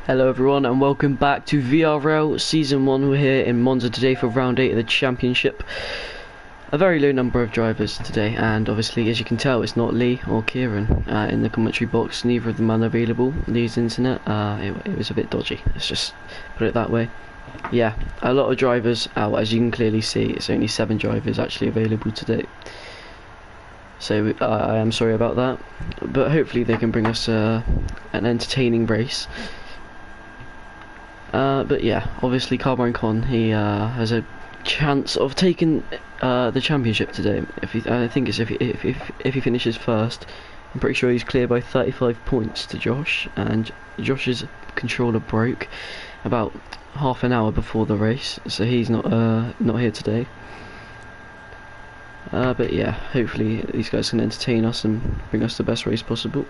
Hello everyone and welcome back to VRL Season 1. We're here in Monza today for round 8 of the championship. A very low number of drivers today, and obviously as you can tell it's not Lee or Kieran in the commentary box. Neither of them are available. Lee's internet, it was a bit dodgy, let's just put it that way. Yeah, a lot of drivers out. As you can clearly see, it's only 7 drivers actually available today. So I am sorry about that, but hopefully they can bring us an entertaining race. But yeah, obviously Carbine Con, he has a chance of taking the championship today. I think it's if he finishes first. I'm pretty sure he's clear by 35 points to Josh, and Josh's controller broke about half an hour before the race, so he's not here today. But yeah, hopefully these guys can entertain us and bring us the best race possible.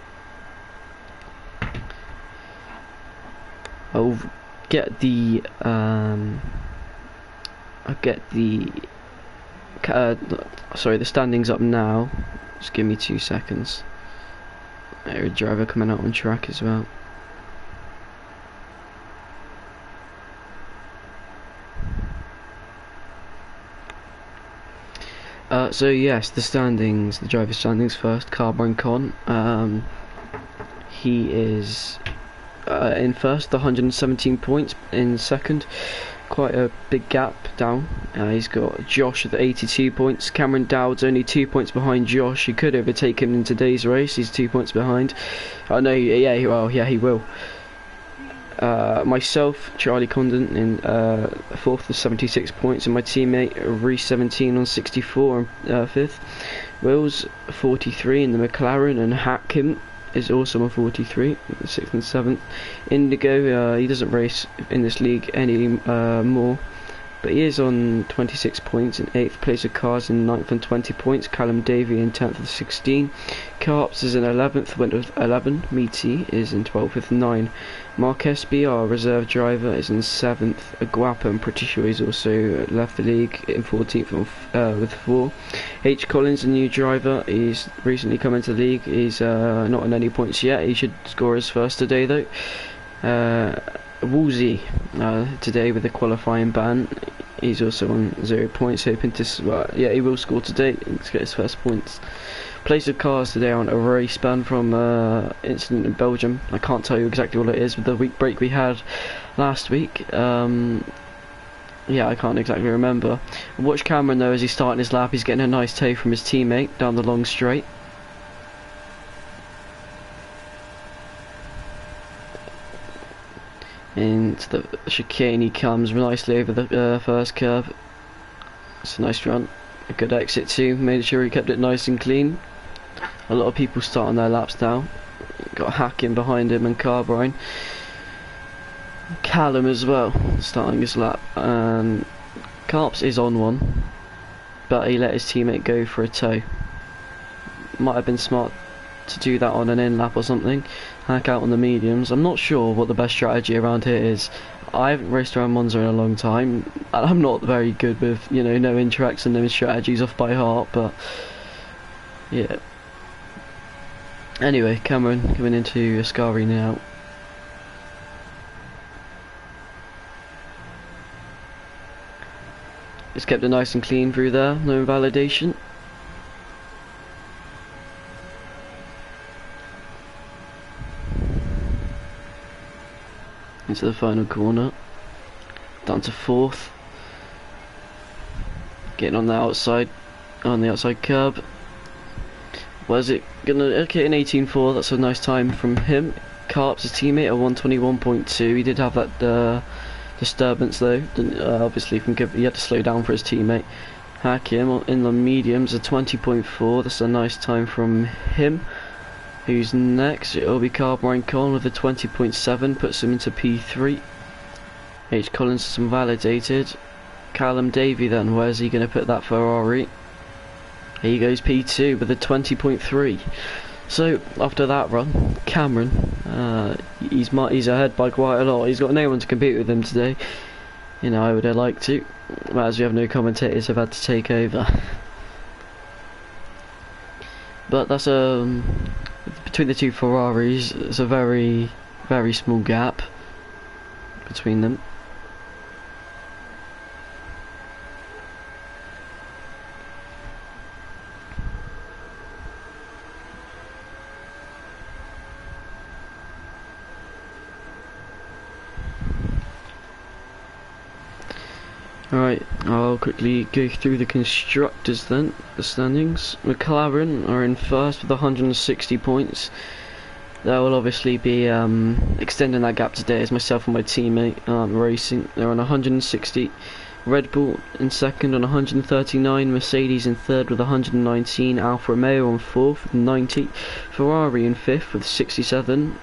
I'll get the the standings up now. Just give me 2 seconds. There's a driver coming out on track as well. So yes, the standings, the driver standings first. Carbine Con, he is in first, 117 points. In second, quite a big gap down. He's got Josh at 82 points. Cameron Dowd's only 2 points behind Josh. He could overtake him in today's race. He's 2 points behind. Oh no, yeah, he will. Myself, Charlie Condon, in fourth with 76 points, and my teammate Reese 17 on 64 and fifth. Wills 43 in the McLaren, and Hakim is also on 43, 6th and 7th. Indigo, he doesn't race in this league any more, but he is on 26 points. In 8th place of Cars in 9th and 20 points. Callum Davey in 10th with 16. Carps is in 11th, went with 11. Meaty is in 12th with 9. Mark SB, our reserve driver, is in 7th. Aguapa, I'm pretty sure he's also left the league, in 14th with 4. H. Collins, a new driver, he's recently come into the league. He's not on any points yet. He should score his first today though. Woolsey, today with the qualifying ban, he's also on 0 points, hoping to, yeah, he will score today to get his first points. Place of Cars today on a race ban from incident in Belgium. I can't tell you exactly what it is with the week break we had last week. Yeah, I can't exactly remember. Watch Cameron though as he's starting his lap. He's getting a nice tow from his teammate down the long straight. Into the chicane he comes nicely over the first curve. It's a nice run, a good exit too, made sure he kept it nice and clean. A lot of people starting their laps now. Got Hacking behind him and Carbine. Callum as well, starting his lap. Carps is on one, but he let his teammate go for a tow. Might have been smart to do that on an in lap or something. Hack out on the mediums. I'm not sure what the best strategy around here is. I haven't raced around Monza in a long time. I'm not very good with, you know, no interacts and no strategies off by heart, but yeah. Anyway, Cameron coming into Ascari now. It's kept it nice and clean through there, no invalidation. Into the final corner, down to 4th, getting on the outside curb. Was it gonna, okay, an 18.4, that's a nice time from him. Carps, his teammate, a 121.2. He did have that disturbance though, obviously he had to slow down for his teammate. Hakim in the mediums, a 20.4, that's a nice time from him. Who's next? It'll be Carbine Con with a 20.7, puts him into P3. H. Collins is invalidated. Callum Davey then, where's he going to put that Ferrari? Here he goes, P2 with a 20.3. So after that run, Cameron, he's ahead by quite a lot. He's got no one to compete with him today. You know, I would have liked to, but as we have no commentators, I've had to take over. But that's between the two Ferraris, it's a very, very small gap. between them. Alright, I'll quickly go through the constructors then, the standings. McLaren are in first with 160 points. That will obviously be extending that gap today as myself and my teammate racing. They're on 160. Red Bull in second on 139. Mercedes in third with 119. Alfa Romeo on fourth with 90. Ferrari in fifth with 67.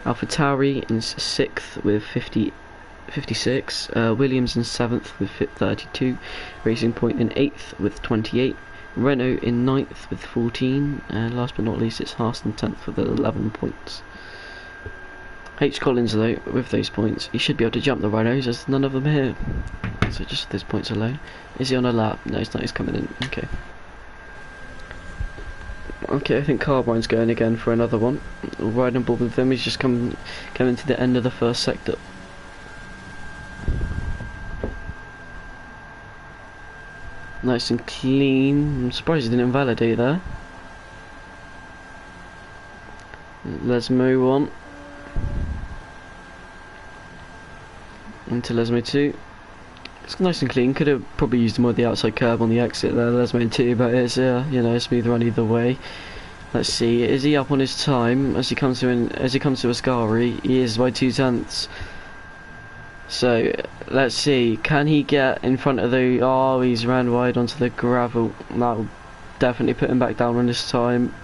AlphaTauri in sixth with 56. Williams in 7th with 32, Racing Point in 8th with 28, Renault in 9th with 14, and last but not least it's Haas in 10th with 11 points. H. Collins though, with those points, he should be able to jump the Renaults as none of them here. So just with those points alone. Is he on a lap? No, he's not, he's coming in. Okay. Okay, I think Carbine's going again for another one. Riding ball with them, he's just coming to the end of the first sector. Nice and clean. I'm surprised he didn't invalidate there. Let's move on into Lesmo 2. It's nice and clean. Could have probably used more of the outside curb on the exit there, Lesmo 2, but it's you know, a smooth run either way. Let's see. Is he up on his time as he comes to Ascari? He is by 2/10. So let's see, can he get in front of the... Oh, he's ran wide onto the gravel. That'll definitely put him back down on his time.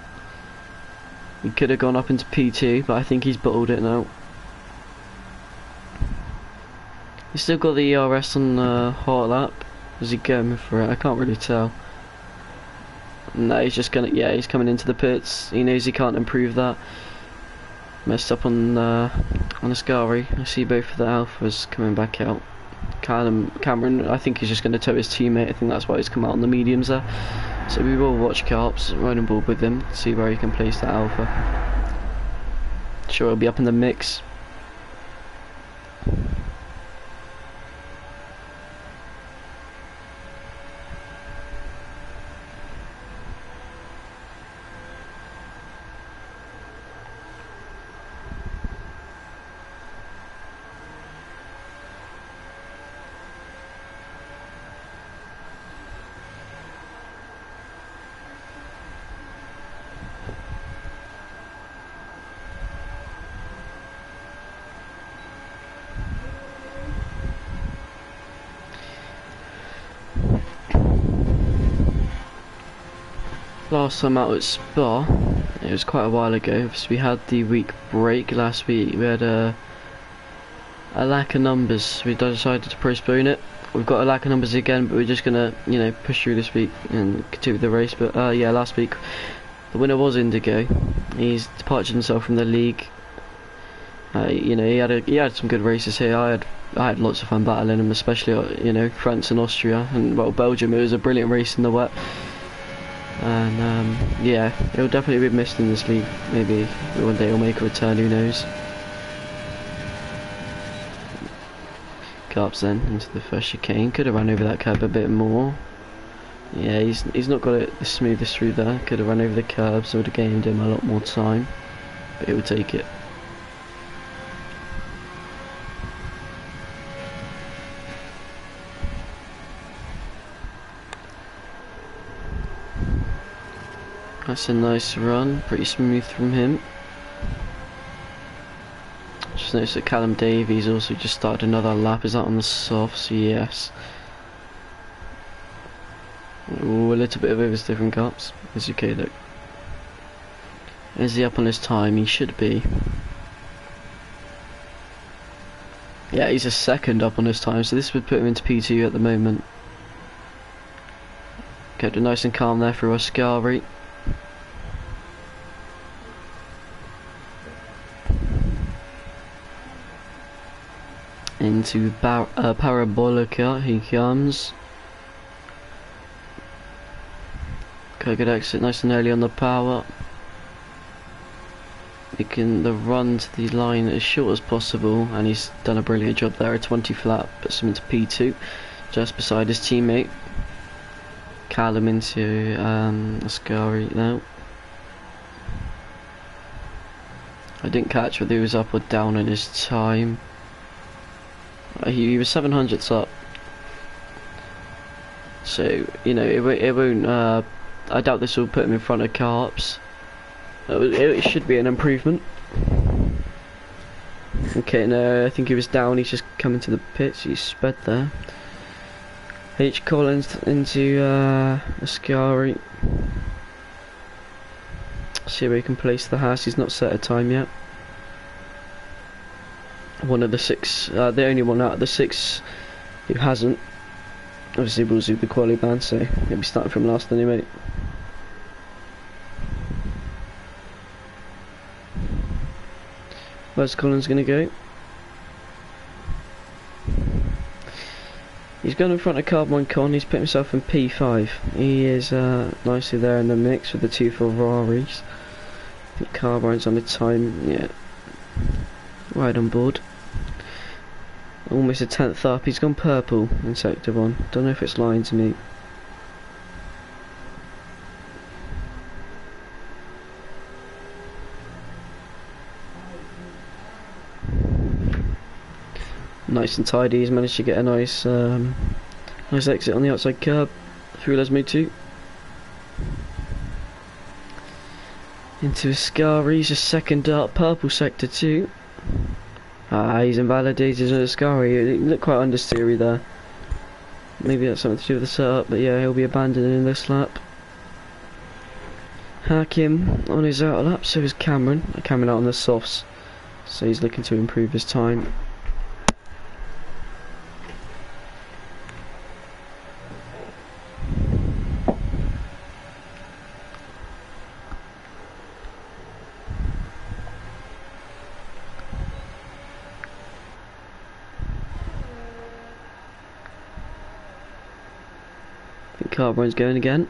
He could have gone up into P2, but I think he's bottled it now. He's still got the ERS on the hot lap. Is he going for it? I can't really tell. No, he's just gonna... Yeah, he's coming into the pits. He knows he can't improve that. Messed up on Ascari. I see both of the Alphas coming back out. Cameron, I think he's just going to tow his teammate. I think that's why he's come out on the mediums there. So we will watch Carps, riding ball with him, see where he can place that Alpha. Sure, he'll be up in the mix. Last time out at Spa, it was quite a while ago, because we had the week break last week. We had a lack of numbers. We decided to postpone it. We've got a lack of numbers again, but we're just gonna, you know, push through this week and continue the race. But yeah, last week the winner was Indigo. He's departed himself from the league. You know, he had some good races here. I had lots of fun battling him, especially you know, France and Austria and well, Belgium. It was a brilliant race in the wet. And yeah, he'll definitely be missed in this league. Maybe one day he'll make a return, who knows. Carps then into the first chicane. Could have run over that curb a bit more. Yeah, he's not got it the smoothest through there. Could have run over the curb, so it would have gained him a lot more time. But he will take it. That's a nice run, pretty smooth from him. Just noticed that Callum Davies also just started another lap. Is that on the softs? Yes. Ooh, a little bit of oversteer from Carps. Is okay though. Is he up on his time? He should be. Yeah, he's a second up on his time, so this would put him into P2 at the moment. Kept it nice and calm there through Ascari. Into Parabolica, he comes. Okay, good exit, nice and early on the power. making the run to the line as short as possible, and he's done a brilliant job there. A 20 flat puts him into P2, just beside his teammate. Callum into Ascari now. I didn't catch whether he was up or down in his time. He was 700ths up. So, you know, it won't, I doubt this will put him in front of Carps. It should be an improvement. Okay, no, I think he was down, he's just coming to the pits, he's sped there. H. Collins into Ascari. See where he can place the Haas, he's not set a time yet. One of the six, the only one out of the six who hasn't. Obviously will do the quali ban, so he'll be starting from last anyway. Where's Collins going to go? He's gone in front of Carbine Con, he's put himself in P5. He is nicely there in the mix with the two Ferraris. I think Carbine's on the time, yeah. Right on board. Almost a 10th up, he's gone purple in sector 1. Don't know if it's lying to me. Nice and tidy, he's managed to get a nice nice exit on the outside curb through Lesmo 2. Into Ascari, he's just second up, purple sector 2. He's invalidated in Ascari, he looked quite understeery there. Maybe that's something to do with the setup, but yeah, he'll be abandoning this lap. Hakim on his outer lap, so is Cameron. Cameron out on the softs, so he's looking to improve his time. Carbine's going again.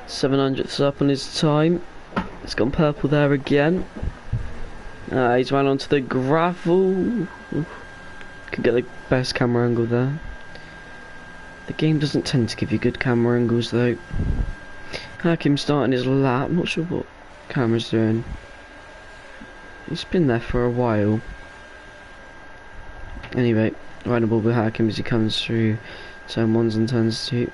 .700ths up on his time. It's gone purple there again. He's run onto the gravel. Could get the best camera angle there. The game doesn't tend to give you good camera angles though. Hakim starting his lap, not sure what camera's doing. He's been there for a while. Anyway, riding ball with Hakim as he comes through turn 1s and turns 2.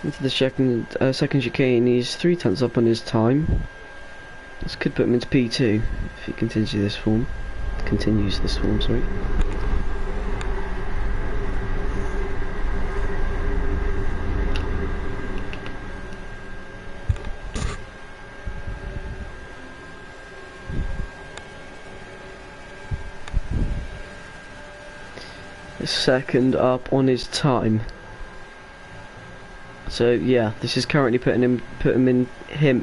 Into the second chicane, he's 3/10 up on his time. This could put him into P2 if he continues this form. Sorry. Second up on his time. So yeah, this is currently putting him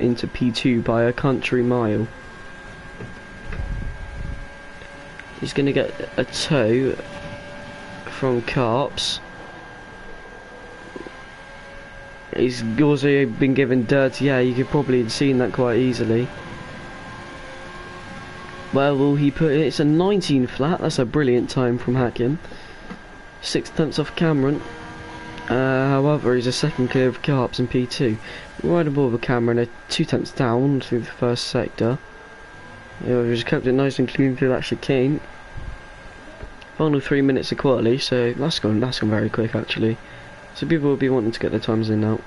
into P2 by a country mile. He's going to get a tow from Carps. He's also been given dirty air. You could probably have seen that quite easily. Where will he put it? It's a 19 flat. That's a brilliant time from Hakim. 6/10 off Cameron. However, he's a second clear of Carps in P2. Right aboard with Cameron, a 2/10 down through the first sector. He's kept it nice and clean through that chicane. Final 3 minutes of quality, so that's gone very quick actually. So people will be wanting to get their times in now.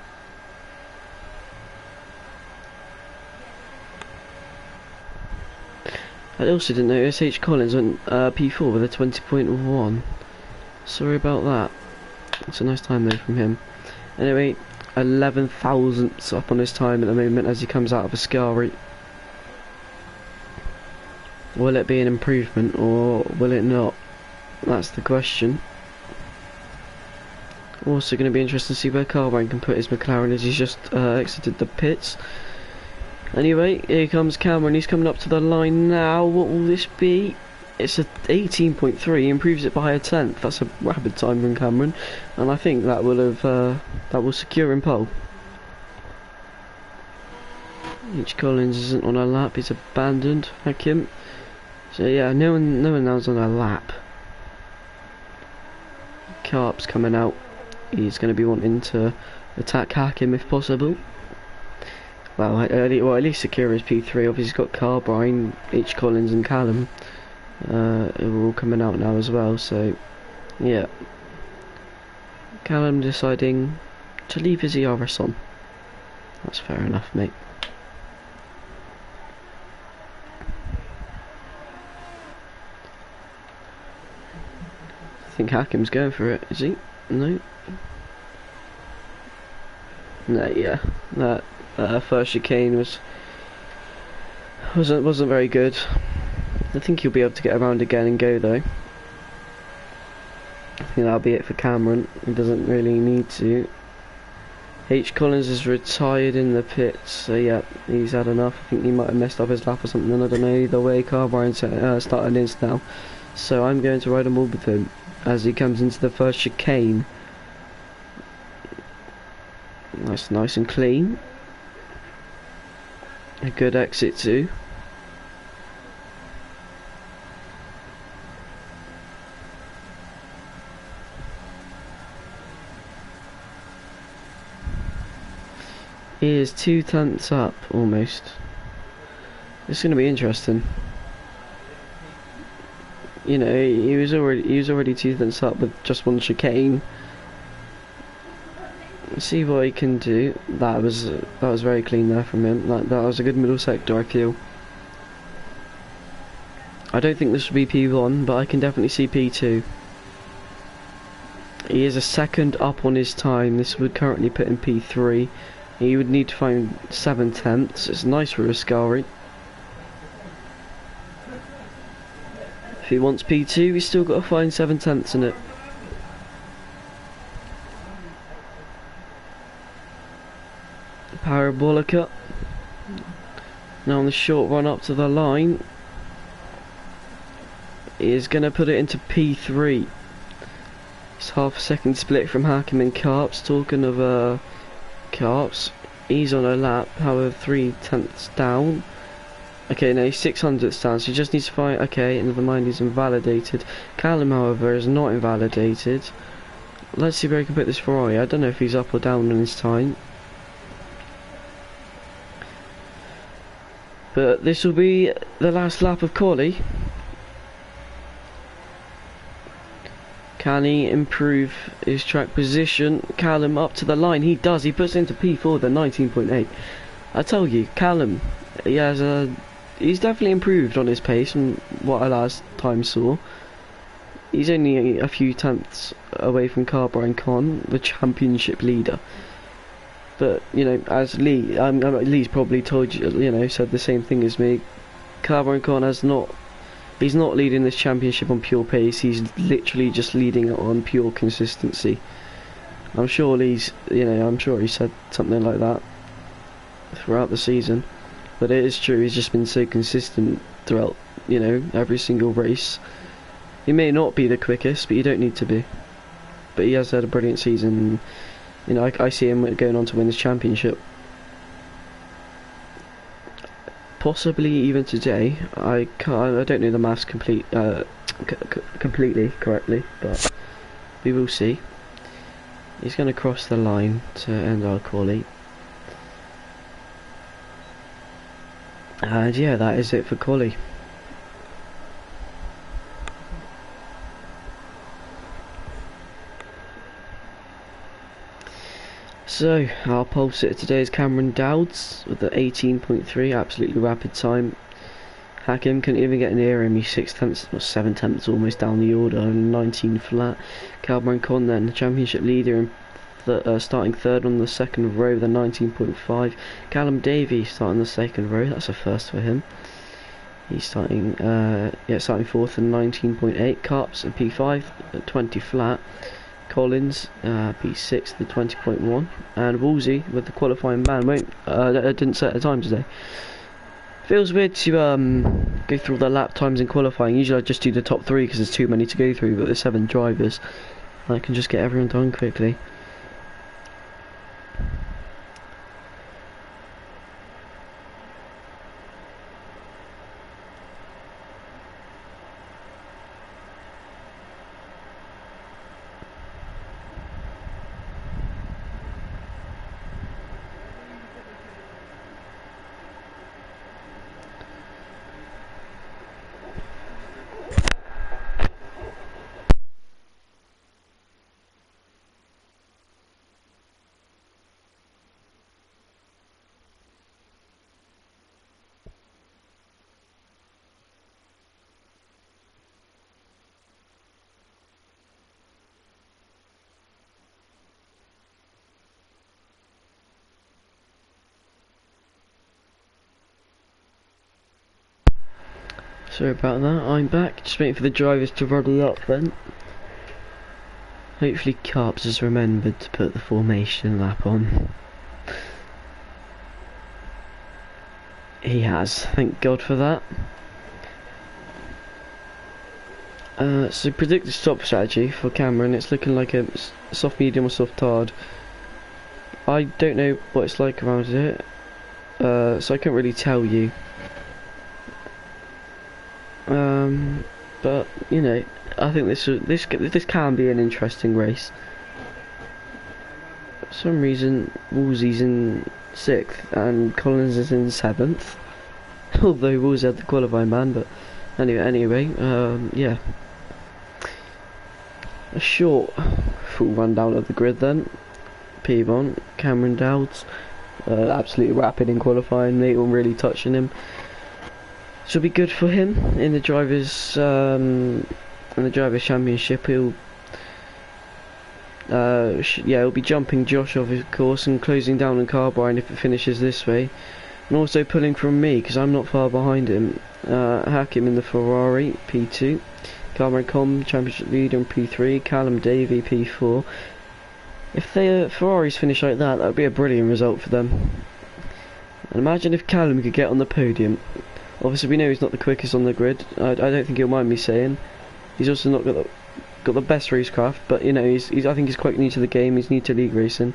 I also didn't notice H. Collins went P4 with a 20.1. Sorry about that. It's a nice time though from him. Anyway, 11 thousandths up on his time at the moment as he comes out of Ascari. Will it be an improvement or will it not? That's the question. Also going to be interesting to see where Carbrine can put his McLaren as he's just exited the pits. Anyway, here comes Cameron. He's coming up to the line now. What will this be? It's a 18.3. Improves it by a tenth. That's a rapid time from Cameron, and I think that will have that will secure him pole. H. Collins isn't on a lap. He's abandoned. Hakim. So yeah, no one now's on a lap. Carp's coming out. He's going to be wanting to attack Hakim if possible. Well, at least secure his P3. Obviously, he's got Carbrine, H. Collins, and Callum. Who are all coming out now as well. So, yeah. Callum deciding to leave his ERS on. That's fair enough, mate. I think Hakim's going for it. Is he? No. No, yeah. That first chicane wasn't very good. I think he'll be able to get around again and go though. I think that'll be it for Cameron. He doesn't really need to. H. Collins is retired in the pits, so yeah, he's had enough. I think he might have messed up his lap or something. I don't know. Either way, Carbrine's starting his now, so I'm going to ride him all with him as he comes into the first chicane. That's nice and clean. A good exit too. He is 2 tenths up almost. It's going to be interesting. You know, he was already 2 tenths up with just one chicane. See what he can do. That was very clean there from him. That was a good middle sector, I feel. I don't think this will be P1, but I can definitely see P2. He is a second up on his time. This would currently put him P3. He would need to find 7 tenths. It's nice for Ascari. If he wants P2, he's still got to find 7 tenths in it. Parabolica. Now on the short run up to the line, he is going to put it into P3. It's half a second split from Hakim and Carps. Talking of Carps, he's on a lap, however 3 tenths down. Okay, no, he's 600ths down, so he just needs to find. Okay, never mind, he's invalidated. Callum, however, is not invalidated. Let's see where he can put this Ferrari. I don't know if he's up or down on his time. But this will be the last lap of Quali. Can he improve his track position? Callum up to the line. He does. He puts into P4 the 19.8. I tell you, Callum, he's definitely improved on his pace from what I last time saw. He's only a few tenths away from Carbrine Con, the championship leader. But, you know, as Lee's probably told you, you know, said the same thing as me. Carbrine Con he's not leading this championship on pure pace. He's literally just leading it on pure consistency. I'm sure he said something like that throughout the season. But it is true, he's just been so consistent throughout, you know, every single race. He may not be the quickest, but you don't need to be. But he has had a brilliant season. You know, I see him going on to win this championship. Possibly even today. I don't know the maths completely correctly, but we will see. He's going to cross the line to end our quali. And yeah, that is it for quali. So, our pole sitter today is Cameron Dowds with the 18.3, absolutely rapid time. Hakim couldn't even get near him, he's 6 tenths, or 7 tenths almost down the order, 19 flat. Carbrine Con then, the championship leader, and starting third on the second row with a 19.5. Callum Davey starting the second row, that's a first for him. He's starting, starting fourth and 19.8. Carps at P5 at 20 flat. Collins P6 at 20.1. And Woolsey with the qualifying ban didn't set a time today. Feels weird to go through all the lap times in qualifying. Usually I just do the top 3 because there's too many to go through, but there's 7 drivers. I can just get everyone done quickly. Sorry about that, I'm back, just waiting for the drivers to roll up then. Hopefully Carps has remembered to put the formation lap on. He has, thank God for that. So predict the stop strategy for Cameron. It's looking like a soft medium or soft hard. I don't know what it's like around here, so I can't really tell you. But you know, I think this can be an interesting race. For some reason, Woolsey's in 6th and Collins is in 7th. Although Woolsey had the qualifying ban, but anyway, yeah. A short full rundown of the grid then. P1, Cameron Dowds, absolutely rapid in qualifying. They all really touching him. Should be good for him in the drivers' championship. He'll he'll be jumping Josh off his course and closing down on Carbine if it finishes this way, and also pulling from me because I'm not far behind him. Hakim in the Ferrari P2, Cameron Com championship leader in P3, Callum Davey P4. If the Ferraris finish like that would be a brilliant result for them. And imagine if Callum could get on the podium. Obviously we know he's not the quickest on the grid. I don't think he'll mind me saying. He's also not got the best racecraft, but you know I think he's quite new to the game. He's new to league racing.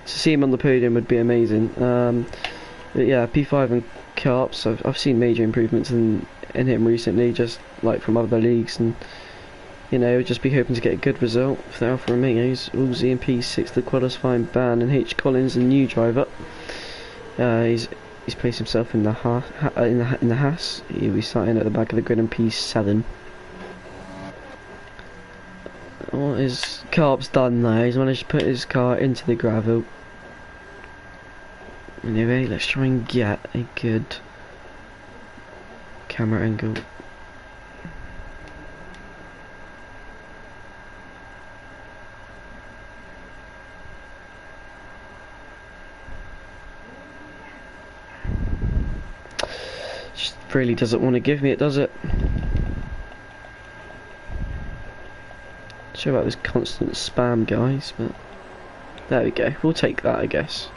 To see him on the podium would be amazing. But yeah, P5 and Carps. I've seen major improvements in him recently, just like from other leagues, and you know just be hoping to get a good result for the Alfa Romeos. Woolsey in P6, the qualifying ban, and H Collins, the new driver. He's placed himself in the Haas. He'll be starting at the back of the grid in P7. What is Carp's done there? He's managed to put his car into the gravel. Anyway, let's try and get a good camera angle. Just really doesn't want to give me it, does it? Sorry about this constant spam, guys, but there we go. We'll take that, I guess.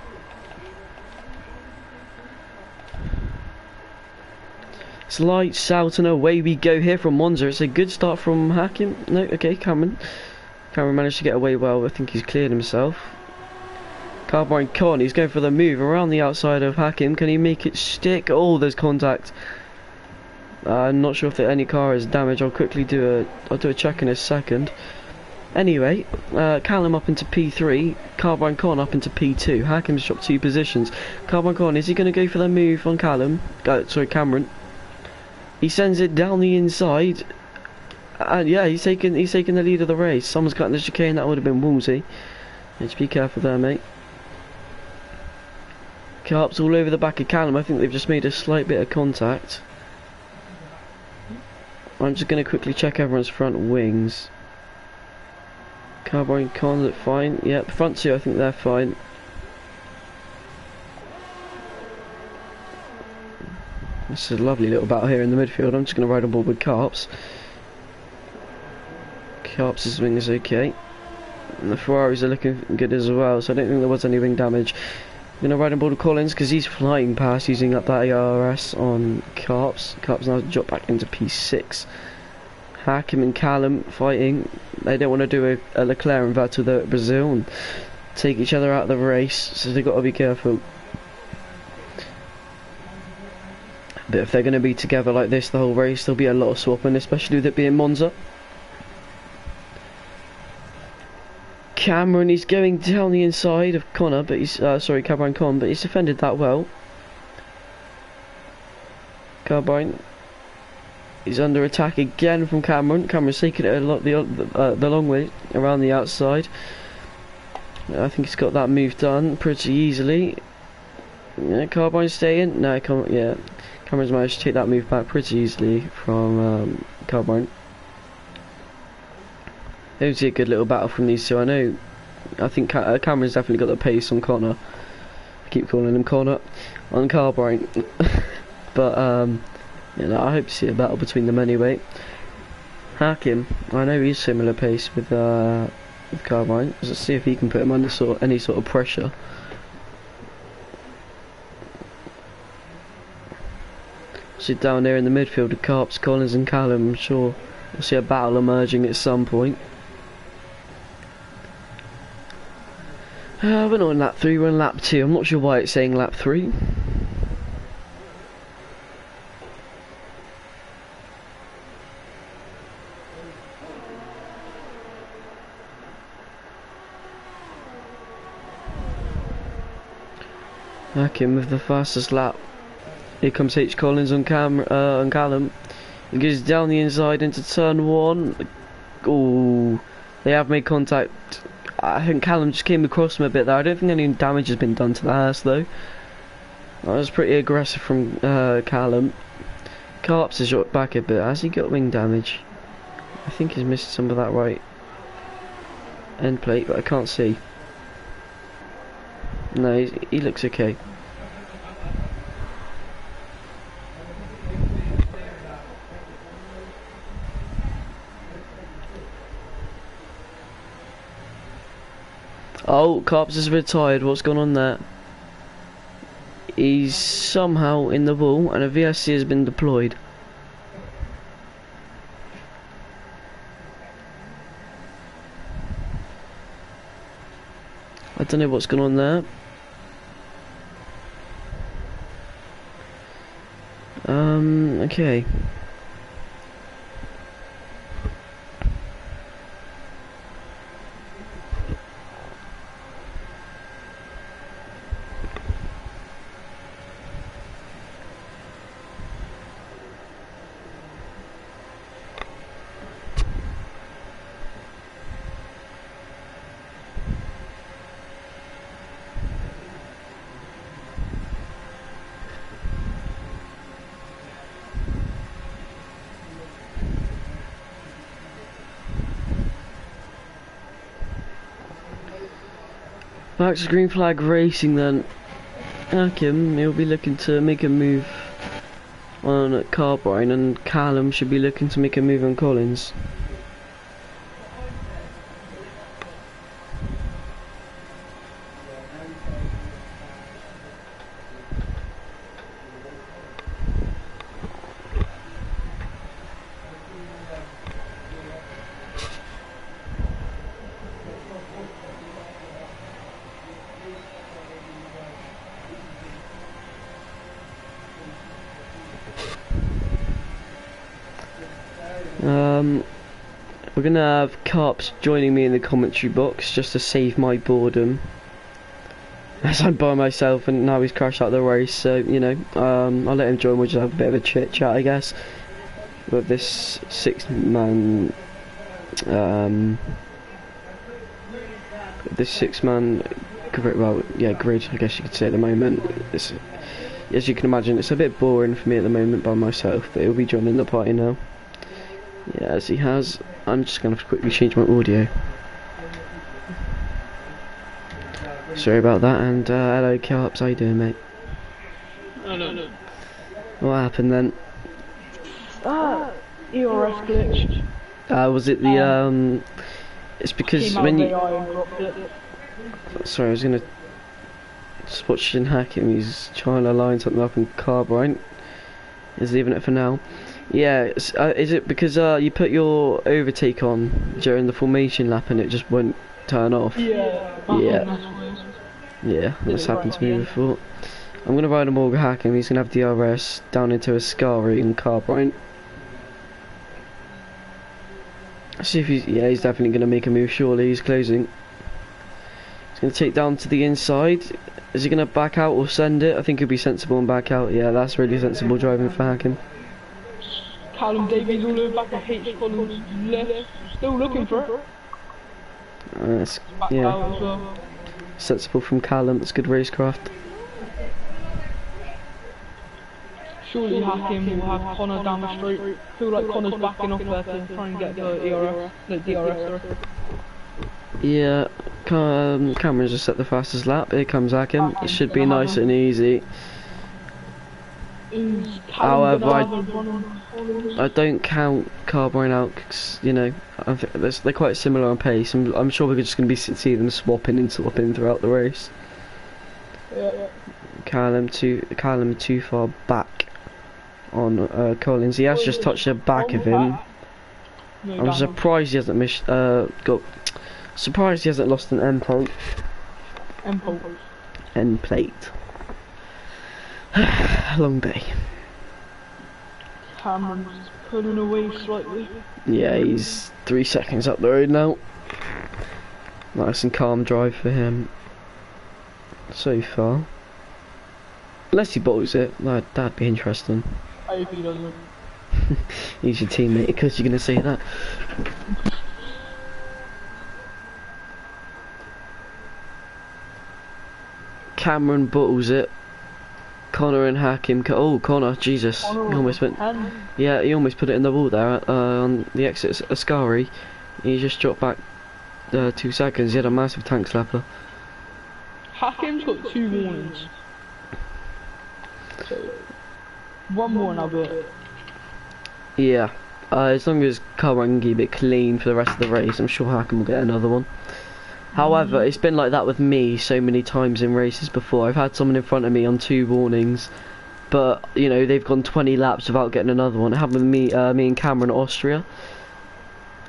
It's lights out and away we go here from Monza. It's a good start from Hakim. No, okay, Cameron managed to get away well. I think he's cleared himself. Carbine Con, he's going for the move around the outside of Hakim. Can he make it stick? Oh, there's contact. I'm not sure if any car is damaged. I'll quickly do a check in a second. Anyway, Callum up into P3, Carbine Con up into P2. Hakim's dropped 2 positions. Carbine Con, is he going to go for the move on Cameron? He sends it down the inside, and yeah, he's taking the lead of the race. Someone's cutting the chicane. That would have been Woolsey. Just be careful there, mate. Carps all over the back of Callum. I think they've just made a slight bit of contact. I'm just going to quickly check everyone's front wings. Carbine Con look fine. Yep, front 2 I think they're fine. This is a lovely little battle here in the midfield. I'm just going to ride on board with Carps. Carps' wing is okay. And the Ferraris are looking good as well, so I don't think there was any wing damage. I'm going to ride on board with Collins because he's flying past using up that ARS on Carps. Carps now drop back into P6. Hakim and Callum fighting. They don't want to do a Leclerc and Vettel though at Brazil and take each other out of the race, so they've got to be careful. But if they're going to be together like this the whole race, there'll be a lot of swapping, especially with it being Monza. Cameron is going down the inside of Connor, but he's Cameron Con, but he's defended that well. Carbine is under attack again from Cameron. Cameron's taking it a lot the long way around the outside. I think he's got that move done pretty easily. Yeah, Carbine's staying. No, yeah. Cameron's managed to take that move back pretty easily from Carbine. It was a good little battle from these two. I think Cameron's definitely got the pace on Connor. I keep calling him Connor on Carbine. But you know, I hope to see a battle between them anyway. Hakim, I know he's similar pace with Carbine. Let's see if he can put him under any sort of pressure. Sit down there in the midfield with Carps, Collins and Callum. I'm sure we'll see a battle emerging at some point. We're not in lap 3, we're in lap 2. I'm not sure why it's saying lap 3. Hakim with the fastest lap. Here comes H. Collins on Callum. He goes down the inside into turn 1. Ooh, they have made contact. I think Callum just came across him a bit there. I don't think any damage has been done to the Haas though. That was pretty aggressive from Callum. Carps has shot back a bit. Has he got wing damage? I think he's missed some of that right end plate, but I can't see. No, he looks okay. Oh, Carps is retired. What's going on there? He's somehow in the wall and a VSC has been deployed. I don't know what's going on there. Okay. Back to green flag racing then. Hakim, he'll be looking to make a move on Carbine, and Callum should be looking to make a move on Collins. We're gonna have Carps joining me in the commentary box just to save my boredom, as I'm by myself and now he's crashed out of the race. So you know, I'll let him join. We'll just have a bit of a chit chat, I guess, with this six-man grid. Well, yeah, grid. I guess you could say at the moment. It's, as you can imagine, it's a bit boring for me at the moment by myself, but he'll be joining the party now. Yeah, as he has. I'm just going to have to quickly change my audio. Sorry about that, and hello Carps, how you doing, mate? Hello. What happened then? ERS glitch. Was it the It's because Came out when of you. AI and dropped it. Sorry, I was gonna just watching Hakim. He's trying to line something up in Carbine. He's leaving it for now. Yeah, is it because you put your overtake on during the formation lap and it just won't turn off? Yeah. Yeah. Yeah, that's happened to me before. I'm gonna ride a Morgan Hakim. He's gonna have DRS down into a Scari and Carbine. See if he's he's definitely gonna make a move. Surely he's closing. He's gonna take down to the inside. Is he gonna back out or send it? I think he'll be sensible and back out. Yeah, that's really sensible driving for Hakim. Callum Davies all over back at H. Collins left. Still looking for it. That's, Back yeah, out as well. sensible from Callum. That's good racecraft. Surely Hakim will have Connor down the straight. Feel like Connor's backing off there to try and get the ERS. No, DRS, sorry. Yeah, Cameron's just set the fastest lap. Here comes Hakim. It should be nice and easy. However, I don't count Carbine out because, you know, they're quite similar on pace. I'm sure we're just going to see them swapping and swapping throughout the race. Yeah. Callum too far back on Collins. He has just touched the back of him. I'm surprised he hasn't surprised he hasn't lost an end plate. End plate. Long day. Cameron's pulling away slightly. Yeah, he's 3 seconds up the road now. Nice and calm drive for him so far. Unless he bottles it, that'd be interesting. I hope he doesn't. He's your teammate, because you're going to say that. Cameron bottles it. Connor and Hakim. Oh, Connor, Jesus! He almost went. Yeah, he almost put it in the wall there on the exit. Ascari. He just dropped back 2 seconds. He had a massive tank slapper. Hakim's got 2 warnings. So, 1 more and I'll do it. Yeah. As long as Carbine can keep it clean for the rest of the race, I'm sure Hakim will get another one. However, it's been like that with me so many times in races before. I've had someone in front of me on 2 warnings, but you know they've gone 20 laps without getting another one. It happened with me and Cameron at Austria.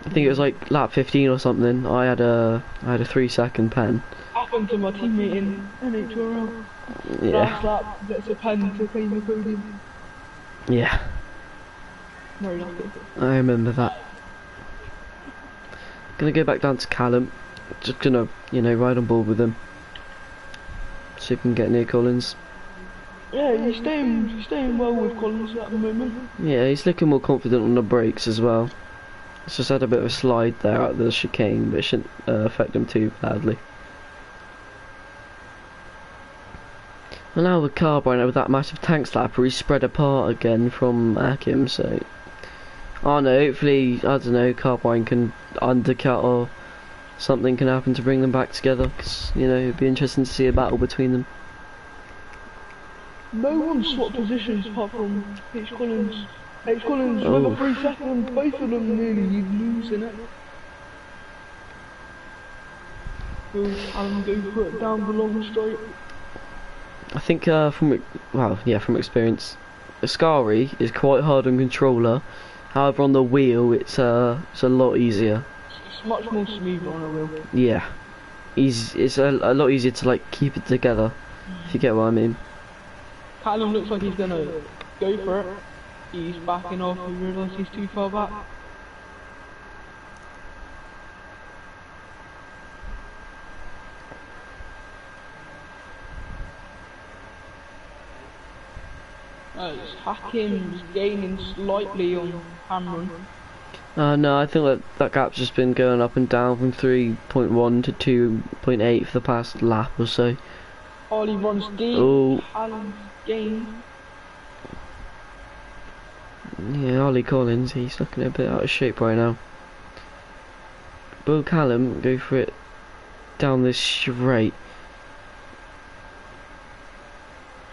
I think it was like lap 15 or something. I had a 3-second pen. Happened to my teammate in NHRL. Yeah. Last lap gets a pen to claim the podium. Yeah. Very lucky. I remember that. Gonna go back down to Callum. Just gonna, you know, ride on board with him. See if we can get near Collins. Yeah, he's staying well with Collins at the moment. Yeah, he's looking more confident on the brakes as well. He's just had a bit of a slide there at the chicane, but it shouldn't affect him too badly. And now with Carbine with that massive tank slapper, he's spread apart again from Hakim, so... Oh no, hopefully, I don't know, Carbine can undercut or something can happen to bring them back together, because, you know, it'd be interesting to see a battle between them. No one swapped positions apart from H. Collins. H. Collins with a 3 seconds, both of them nearly losing it. Will Callum go for it down the long straight? I think from experience, Ascari is quite hard on controller. However, on the wheel, it's a lot easier. It's much more smooth on a wheel. Yeah, it's a lot easier to like keep it together. If you get what I mean. Callum looks like he's gonna go for it. He's backing off. He realised he's too far back. Hakim's gaining slightly on Cameron. No, I think that gap's just been going up and down from 3.1 to 2.8 for the past lap or so. Ollie runs deep. Oh. Callum's gain. Yeah, Ollie Collins, he's looking a bit out of shape right now. Will Callum go for it down this straight?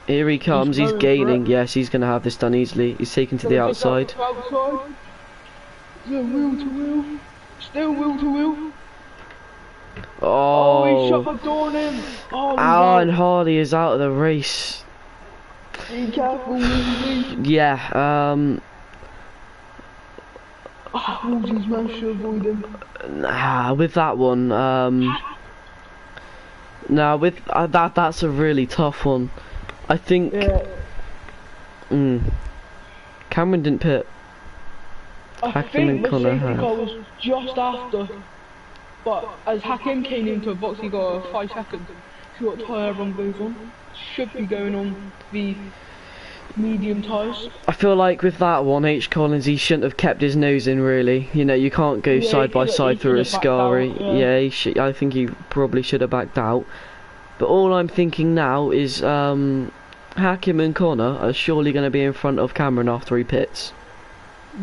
Here he comes, he's gaining. Yes, he's going to have this done easily. He's taken to the outside. Yeah, wheel to wheel. Still wheel to wheel. Oh, he shut the door on him. Oh, Alan Hardy is out of the race. Be careful, Woolsey. Yeah, Woolsey's managed to avoid him. nah, with that one, nah, with that's a really tough one. I think, Cameron didn't pit. I think the safety car was just after, but as Hakim came into a box, he got 5 seconds. See what tyre everyone goes on. Should be going on the medium tyres. I feel like with that one, H. Collins, he shouldn't have kept his nose in, really. You know, you can't go side by side through a Scari. Yeah, I think he probably should have backed out. But all I'm thinking now is Hakim and Connor are surely going to be in front of Cameron after he pits.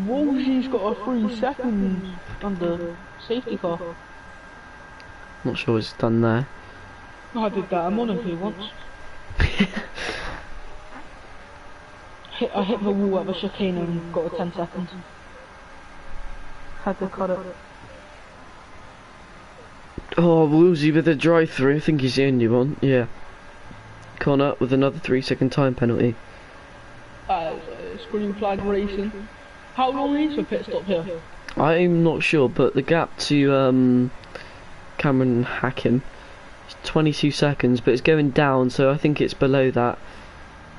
Woolsey's got a 3 seconds under safety car. Not sure what's done there. I did that. I'm on him here once. I hit the wall at the chicane and got a 10 seconds. Had to cut it. Oh, Woolsey with a drive-through. I think he's the only one. Yeah. Connor with another 3-second time penalty. It's green flag racing. How long is the pit stop here? I'm not sure, but the gap to Cameron and Hakim is 22 seconds, but it's going down, so I think it's below that.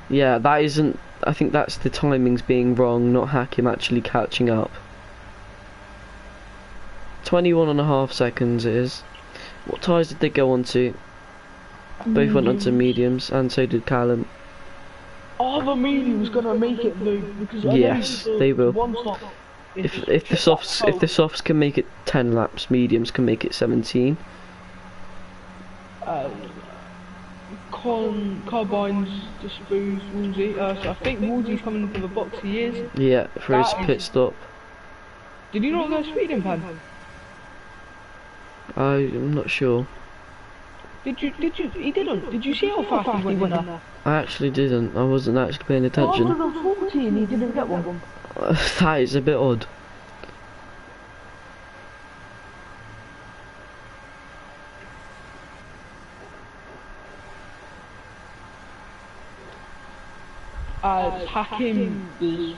Yeah, that isn't. I think that's the timings being wrong, not Hakim actually catching up. 21.5 seconds it is. What tyres did they go on to? Both went onto mediums, and so did Callum. Are the mediums gonna make it though? Because yes, they will. If the softs can make it 10 laps, mediums can make it 17. Carbine's disposed Woolsey. So I think Woolsey's coming into the box. He is. Yeah, for his pit stop. Did you not go speeding pan? I'm not sure. Did you? He didn't. Did you see how fast he went in there? I actually didn't. I wasn't actually paying attention. 140 and he didn't get one. That is a bit odd. Hakim is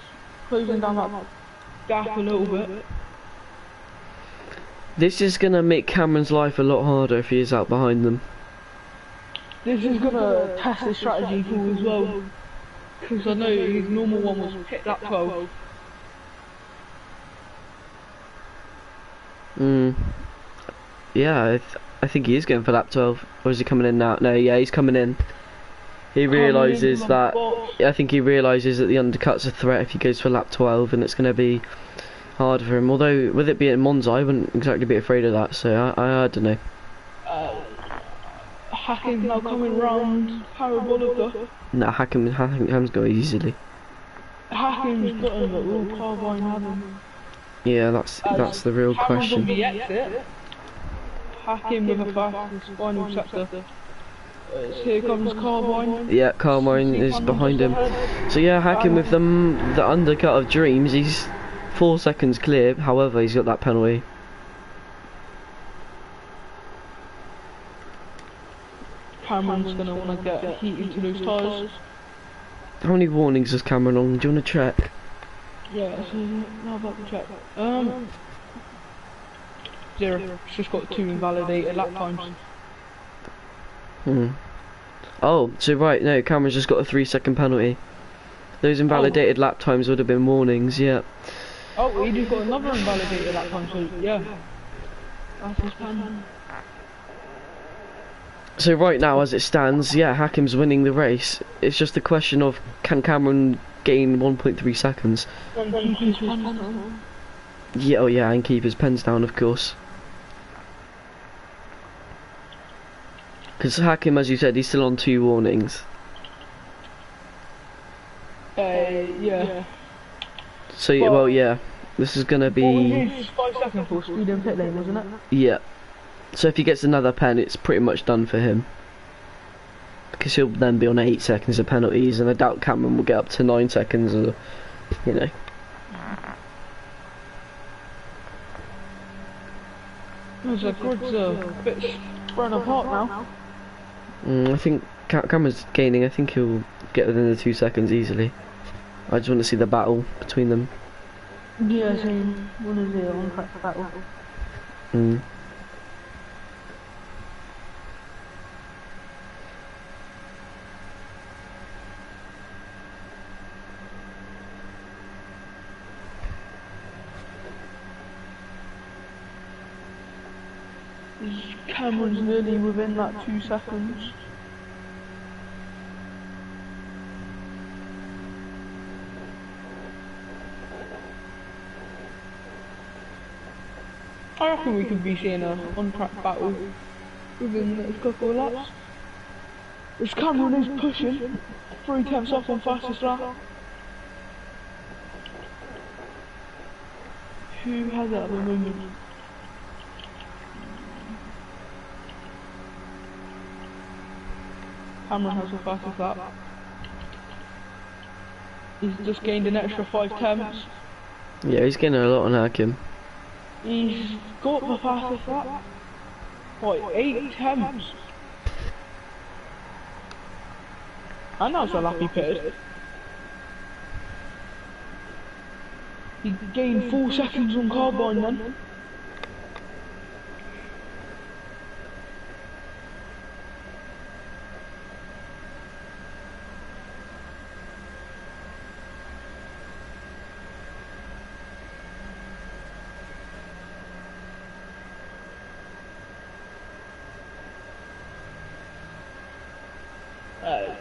closing down that gap a little bit. This is gonna make Cameron's life a lot harder if he is out behind them. This is gonna test his strategy pool as well, because I know his normal one was pit lap 12. Yeah, I think he is going for lap 12. Or is he coming in now? No, yeah, he's coming in. He realises that. I think he realises that the undercut's a threat if he goes for lap 12, and it's going to be hard for him. Although with it being Monza, I wouldn't exactly be afraid of that. So I don't know. Hakim's now coming round Parabolica. No, Hakim's go easily. Hakim's got him, but will Carbine have him? Yeah, that's the real question. The exit. Hakim with a fastest final sector. Here comes Carbine. Yeah, Carbine is behind him. So yeah, Hakim with the undercut of dreams. He's 4 seconds clear. However, he's got that penalty. Cameron's gonna want to get heat into those tyres. How many warnings has Cameron on? Do you want to check? Yeah, so now about to check. 0. It's just got 2 invalidated lap times. Oh, so right, no, Cameron's just got a 3-second penalty. Those invalidated lap times would have been warnings, yeah. Oh, he just got another invalidated lap time, so yeah. That's his plan. So right now, as it stands, yeah, Hakim's winning the race. It's just a question of, can Cameron gain 1.3 seconds? And keep his pens down. Yeah, oh yeah, and keep his pens down, of course. Because Hakim, as you said, he's still on 2 warnings. Yeah. So, well, yeah, this is going to be... 5 seconds for speed in pit lane, wasn't it? Yeah. So if he gets another pen, it's pretty much done for him. because he'll then be on 8 seconds of penalties, and I doubt Cameron will get up to 9 seconds, or, you know. The grid's a bit spread apart now. I think Cameron's gaining. I think he'll get within the 2 seconds easily. I just want to see the battle between them. Yeah, same. One of the on-track battle. Cameron's nearly within that 2 seconds. I reckon we could be seeing a on-track battle within the next couple of laps. As Cameron is pushing 3 tenths off on fastest lap. Who has it at the moment? Cameron has the fastest lap. He's just gained an extra 5 tenths. Yeah, he's getting a lot on Hakim. He's got the fastest lap. What, 8 tenths? And that's a lap he pitted. He gained 4 seconds on carbine then.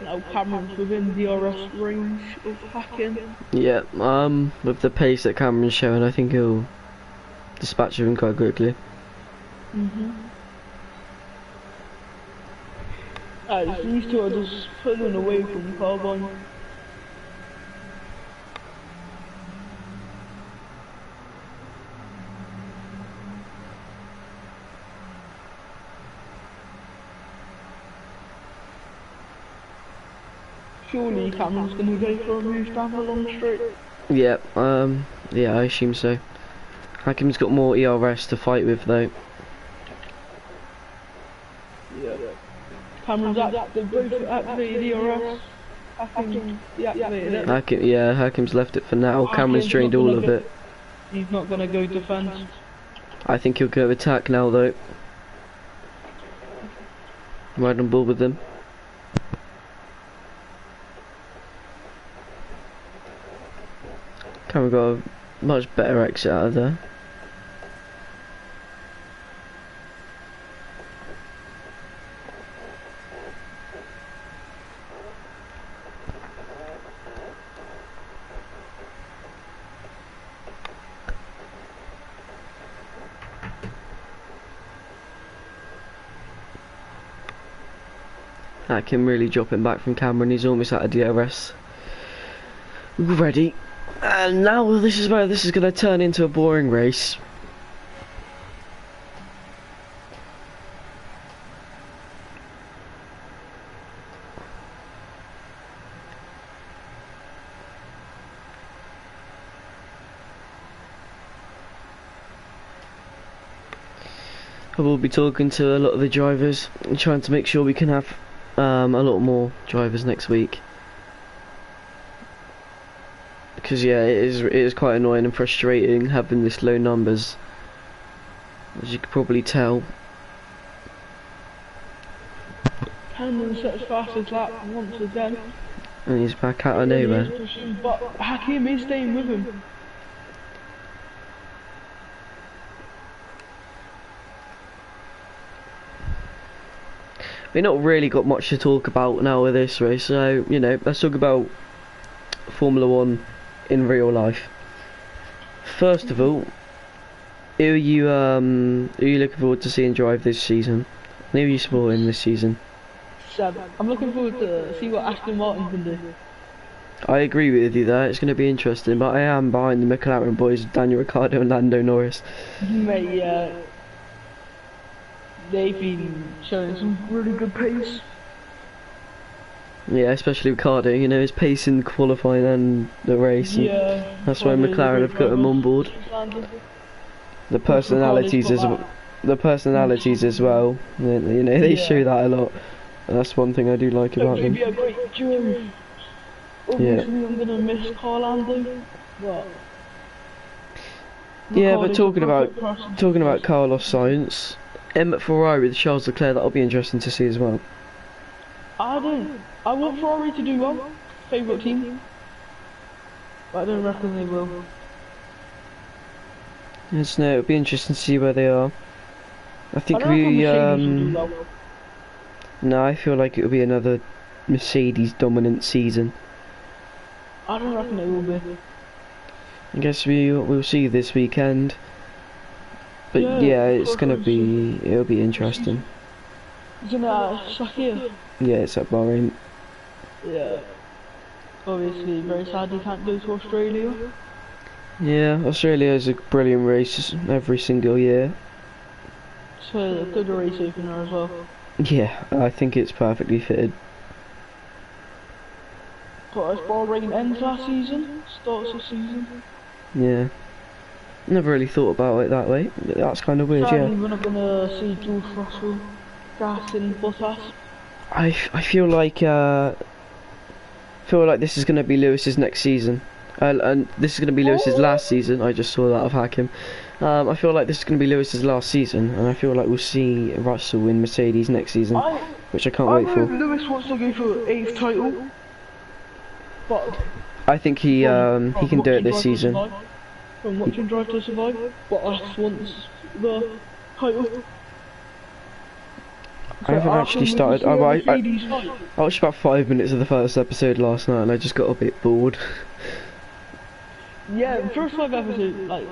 Now Cameron's within DRS range of hacking. Yeah, with the pace that Cameron's showing, I think he'll dispatch him quite quickly. These two are just pulling away from carbine. Surely Cameron's gonna go for a move down the long straight. Yeah, yeah, I assume so. Hakim's got more ERS to fight with though. Yeah. Cameron's they both activated ERS. Hakim deactivated it. Hakim's left it for now. Cameron's drained all of it. He's not gonna go defense. I think he'll go attack now though. Right on board with them. Cameron got a much better exit out of there. Hakim really dropping back from Cameron. He's almost out of DRS already. And now this is where this is going to turn into a boring race. I will be talking to a lot of the drivers and trying to make sure we can have a lot more drivers next week. Because yeah, it is quite annoying and frustrating having this low numbers, as you could probably tell. Cameron sets fastest lap once again. And he's back out of nowhere. But Hakim is staying with him. We've not really got much to talk about now with this race, so you know, let's talk about Formula 1 in real life. First of all, who are you looking forward to seeing drive this season? Who are you supporting this season? Seb. I'm looking forward to see what Aston Martin can do. I agree with you there, it's going to be interesting, but I am behind the McLaren boys, Daniel Ricciardo and Lando Norris. Mate, yeah. They've been showing some really good pace. Yeah, especially Ricardo, you know, his pace in qualifying and the race. And Yeah. that's why McLaren have got him on board. The personalities as well. You know, they show that a lot. And that's one thing I do like about them. Be a great duo. Obviously, I'm gonna miss Carlando, but yeah, but talking about Carlos Sainz, at Ferrari with Charles Leclerc, that'll be interesting to see as well. I want Ferrari to do well. Favourite team, but I don't reckon they will. Yes, no, it'll be interesting to see where they are. I think no, I feel like it'll be another Mercedes dominant season. I don't reckon it will be. I guess we'll see this weekend. But yeah, it'll be interesting. Isn't that Shakir? Yeah, it's at Bahrain. Yeah. Obviously, very sad he can't go to Australia. Yeah, Australia is a brilliant race every single year. So a good race opener as well. Yeah, I think it's perfectly fitted. But as Bahrain ends last season, starts this season. Yeah. Never really thought about it that way. That's kind of weird, yeah. We're not gonna see George Russell gassing Bottas. I feel like this is gonna be Lewis's next season. And this is going to be Lewis's last season. I just saw that of Hakim. I feel like this is going to be Lewis's last season, and I feel like we'll see Russell in Mercedes next season, which I can't wait for. Lewis wants to go for 8th title, but I think he can do it this season. From watching Drive to Survive, Bottas wants the title. I haven't actually started. I watched about 5 minutes of the first episode last night, and I just got a bit bored. Yeah, the first 5 episodes, like,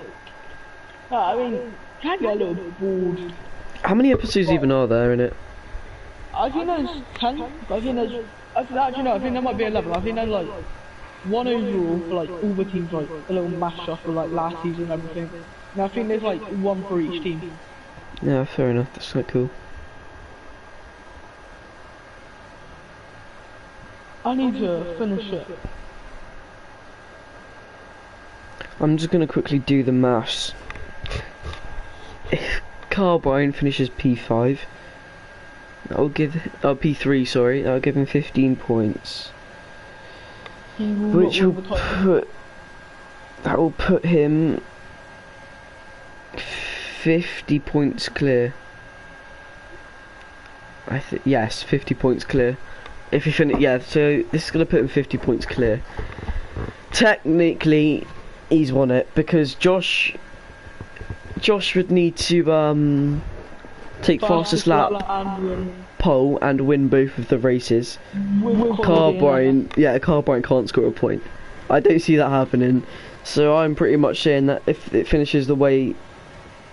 I mean, can get a little bored. How many episodes even are there in it? I think there's 10. I think there might be 11. I think there's like 1 overall for like all the teams, like a little mash up for like last season and everything. And I think there's like 1 for each team. Yeah, fair enough. That's quite cool. I need to finish it. I'm just going to quickly do the maths. If Carbine finishes P5, P3, sorry, I'll give him 15 points. Which will put him 50 points clear. Yes, 50 points clear. If he so this is going to put him 50 points clear. Technically, he's won it because Josh would need to take fastest lap pole and win both of the races. Carbine can't score a point. I don't see that happening. So I'm pretty much saying that if it finishes the way,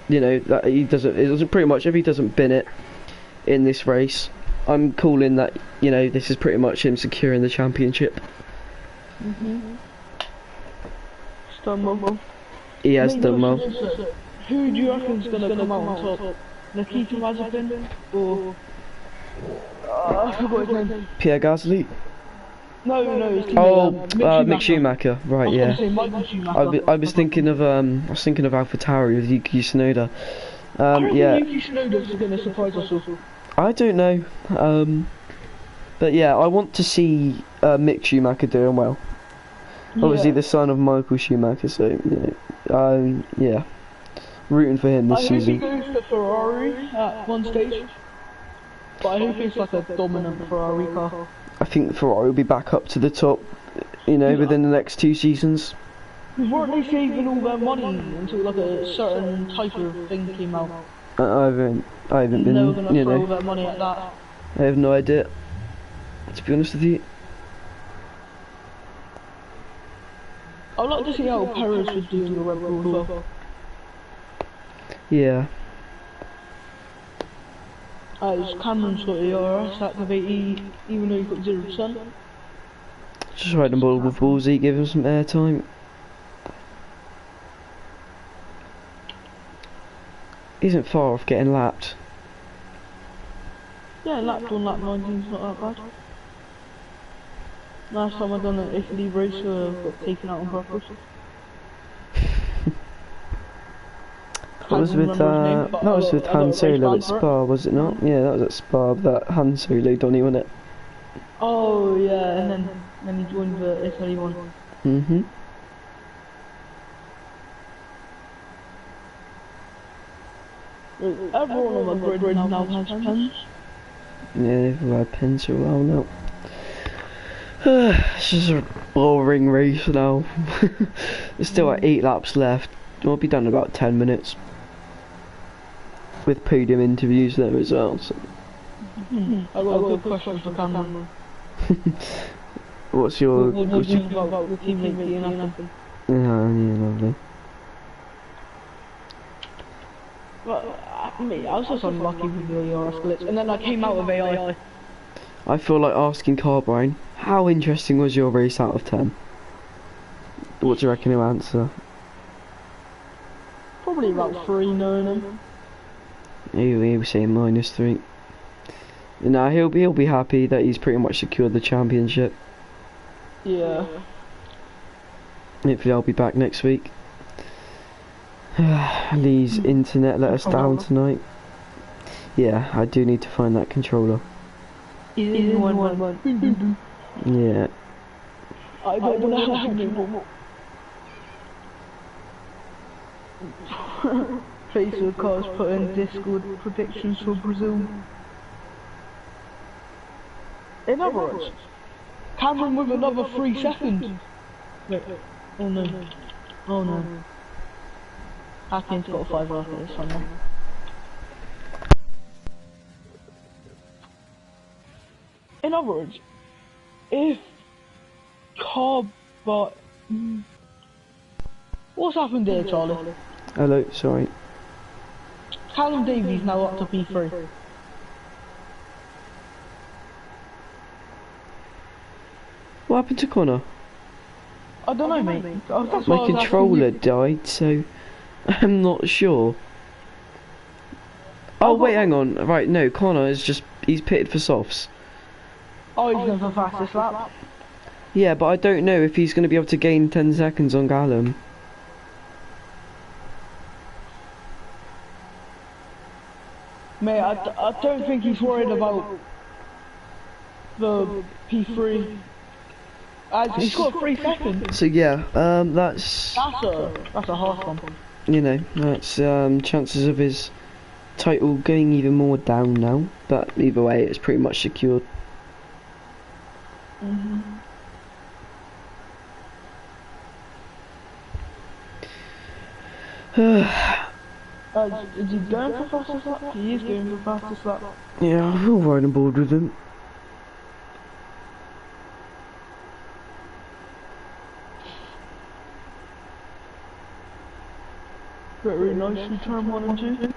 you know, that it doesn't pretty much, if he doesn't bin it in this race, I'm calling that, you know, this is pretty much him securing the championship. He has done well. Who do you reckon is going to come out on top? Nikita Mazepin or I forgot his name. Pierre Gasly? No, it's Mick Schumacher. Right, yeah. I was thinking of AlphaTauri with Yuki Tsunoda. Yeah. Yuki Tsunoda's going to surprise us all. I don't know. But yeah, I want to see Mick Schumacher doing well. Obviously, the son of Michael Schumacher, so you know, yeah, rooting for him this season. I hope he goes to Ferrari at one stage, but I hope it's like a dominant Ferrari car. I think Ferrari will be back up to the top, you know, within the next 2 seasons. Weren't they saving all their money until like a certain type of thing came out? I haven't been, you know, their money at that. I have no idea, to be honest with you. I'd like to see how Perez would do in the Red Bull as well. Yeah. As Cameron's got ERS activated, even though he's got 0%. Just ride the ball with Ballsy, give him some airtime. He isn't far off getting lapped. Yeah, lapped on lap 19 is not that bad. Last time I done an Italy race, got taken out on purpose. That was with Han Solo at Spa, was it not? Yeah, that was at Spa. That Han Solo Donny, wasn't it? Oh yeah, and then he joined the Italy one. Mhm. Everyone on the grid now has pens. Yeah, they've had pens for a while now. It's just a boring race now. There's still like 8 laps left. We'll be done in about 10 minutes. With podium interviews there as well. So. I've got a good question for Cameron. What's your... What do you think about the teammate being nothing? Yeah, lovely. Well, I was just unlucky with the AR glitch, and then I came out of AI. I feel like asking Carbrine, how interesting was your race out of 10? What do you reckon he'll answer? Probably about 3, knowing him. He'll say -3. No, he'll be happy that he's pretty much secured the championship. Yeah. Hopefully I'll be back next week. Lee's internet let us down tonight. Yeah, I do need to find that controller. Yeah. I don't want to help you. Facebook cars put in Discord predictions for Brazil. In other words, Cameron with another 3 seconds. Wait. Oh no. Oh no. Hacking's got a 5 after this one now. In other words, if what's happened there, Charlie? Hello, sorry. Callum Davies now up to P3. What happened to Connor? I don't know, mate. My controller died, so I'm not sure. Oh wait, hang on. Right, no, Connor is he's pitted for softs. Oh, he's going for fastest lap. Yeah, but I don't know if he's going to be able to gain 10 seconds on Callum. Mate, I don't think he's worried about the P3. He's got 3 seconds. So yeah, that's a harsh one. You know, that's chances of his title going even more down now. But either way, it's pretty much secured. Is he going for fastest lap? He is going for fastest lap. Yeah, I'm right on board with him. Very nicely turn 1 and 2.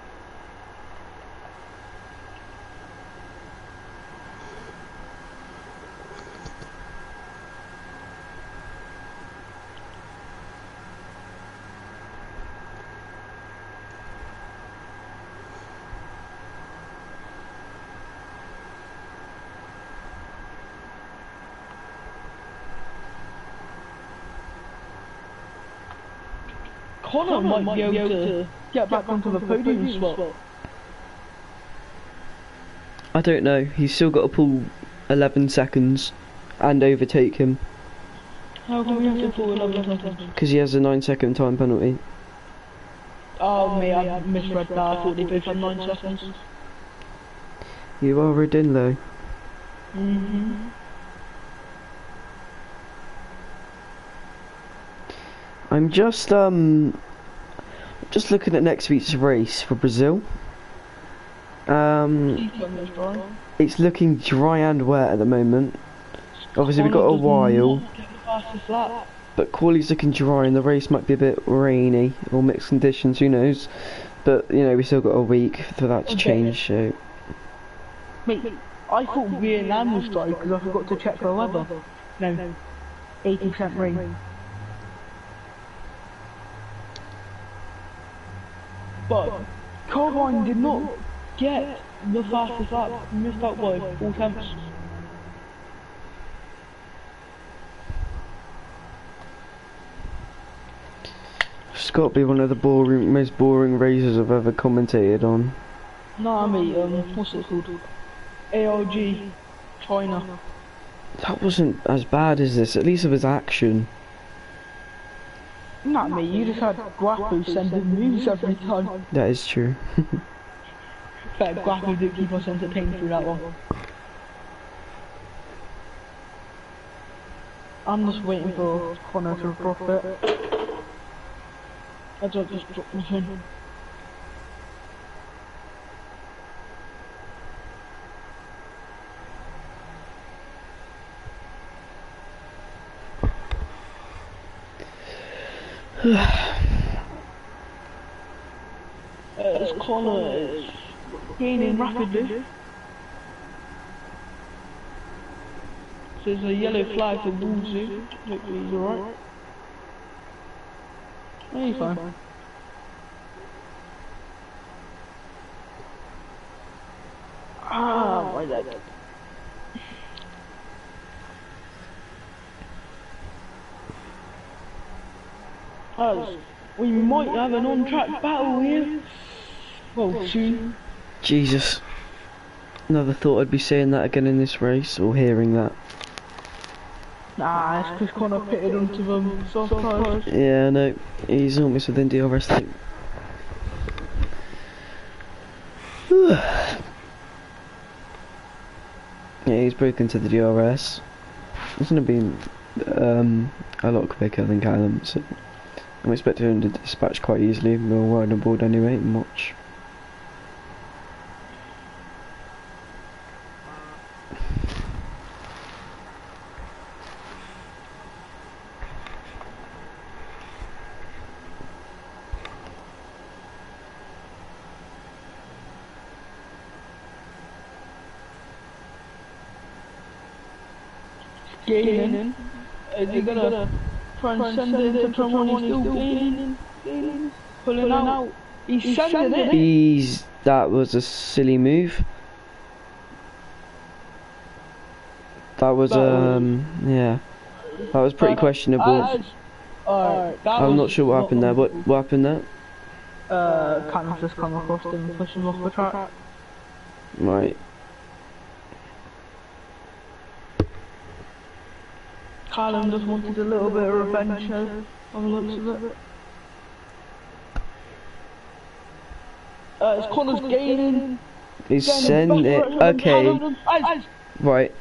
Connor might be able to get back onto the podium spot. I don't know. He's still got to pull 11 seconds and overtake him. How come we have to pull 11 seconds? Because he has a 9-second time penalty. Oh mate, I misread that. I thought they both had 9 seconds. You are ridden though. I'm just looking at next week's race for Brazil. It's looking dry and wet at the moment. Obviously we've got a while, but quality's looking dry and the race might be a bit rainy or mixed conditions, who knows. But you know, we still got a week for that to change, so... Mate, I thought Vietnam was dry because I forgot to check the weather. No, 80% rain. But Carvine did not get the fastest lap. He missed out by 4 tenths. It's got to be one of the most boring races I've ever commentated on. Nah, mate, what's it called? ARG, China. That wasn't as bad as this, at least it was action. Nah, mate, you just had Guapo sending moves every time. That is true. Bet Guapo did keep us entertained through that one. I'm just waiting for Connor to drop it. I just dropped my phone. This Connor is gaining rapidly. So there's a yellow flag for Wolsey. Hopefully he's alright. No, he's fine. Ah, my leg. As we might have an on-track battle here. Well, soon. Jesus. Never thought I'd be saying that again in this race, or hearing that. Nah, it's because Connor pitted onto them soft tyres. Yeah, no, he's almost within DRS thing. Yeah, he's broken to the DRS. It's going to be a lot quicker than Callum, so I'm expecting him to dispatch quite easily. We'll ride on board anyway and watch. Gaining. Is he gonna try and send it into turn one? He's still gaining. Pulling out. He's sending it. That was a silly move. That was yeah. That was pretty questionable. I'm not sure what happened there. What happened there? Callum's just come across him and pushed him off the track. Right. Callum just wanted a little bit of revenge now, on the looks of it. It's Connor's gaining. He's sending it. Okay. Right.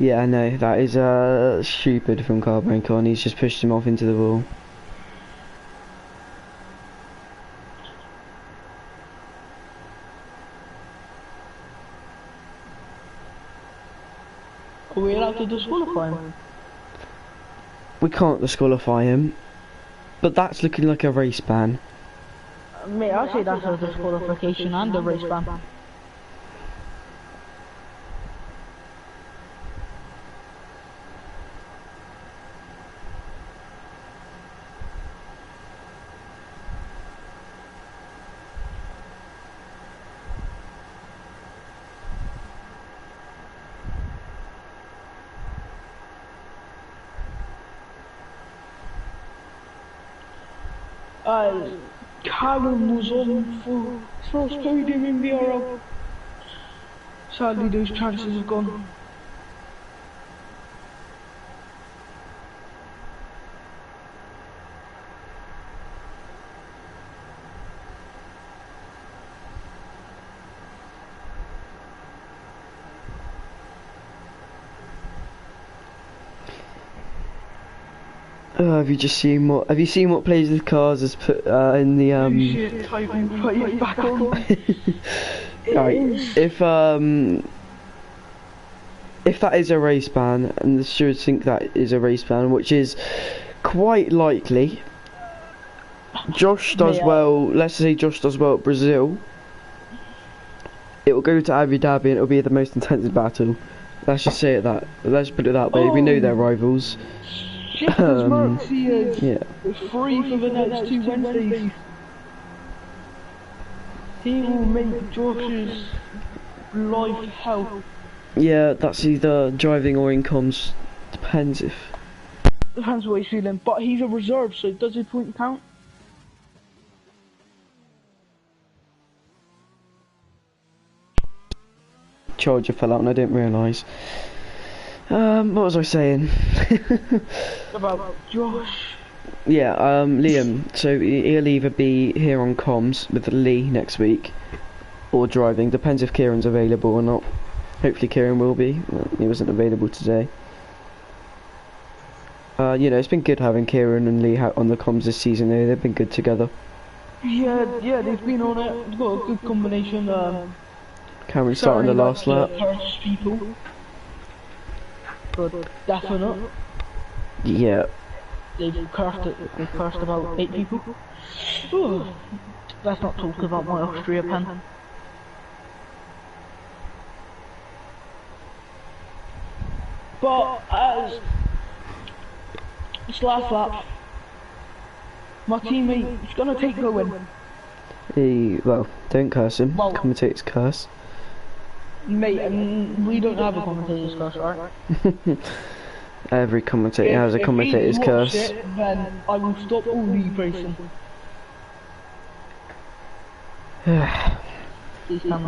Yeah, I know. That is stupid from Carbranco. He's just pushed him off into the wall. Are we allowed to disqualify him? We can't disqualify him, but that's looking like a race ban. Mate, I say that's a disqualification and a race ban. Callum was on for first podium in VRL. Sadly, those chances have gone. Have you seen what Plays with Cars has put in the Shit, typing, put it back on. Right, if that is a race ban, and the stewards think that is a race ban, which is quite likely, Josh does well. Let's say Josh does well at Brazil. It will go to Abu Dhabi and it will be the most intense battle. Let's just say it that. Let's put it that way. We know they're rivals. Yeah. Free for the next 2 Wednesdays. He will make Josh's life hell. Yeah, that's either driving or in comms. Depends if Depends what he's feeling. But he's a reserve, so does his point count? Charger fell out and I didn't realise. What was I saying? About Josh. Yeah, Liam, so he'll either be here on comms with Lee next week, or driving, depends if Kieran's available or not. Hopefully Kieran will be, he wasn't available today. You know, it's been good having Kieran and Lee on the comms this season, they've been good together. Yeah, they've been on it, they've got a good combination. Cameron starting the last lap. People. But definite. Yeah. They've cursed about 8 people. Ooh. Let's not talk about my Austria pen. But as this last lap, my teammate is gonna take the win. Well, don't curse him. Well, Commentator's curse. Mate, we don't have a commentator's curse, right? Every commentator has a commentator's curse. Then I will stop all league racing. Please come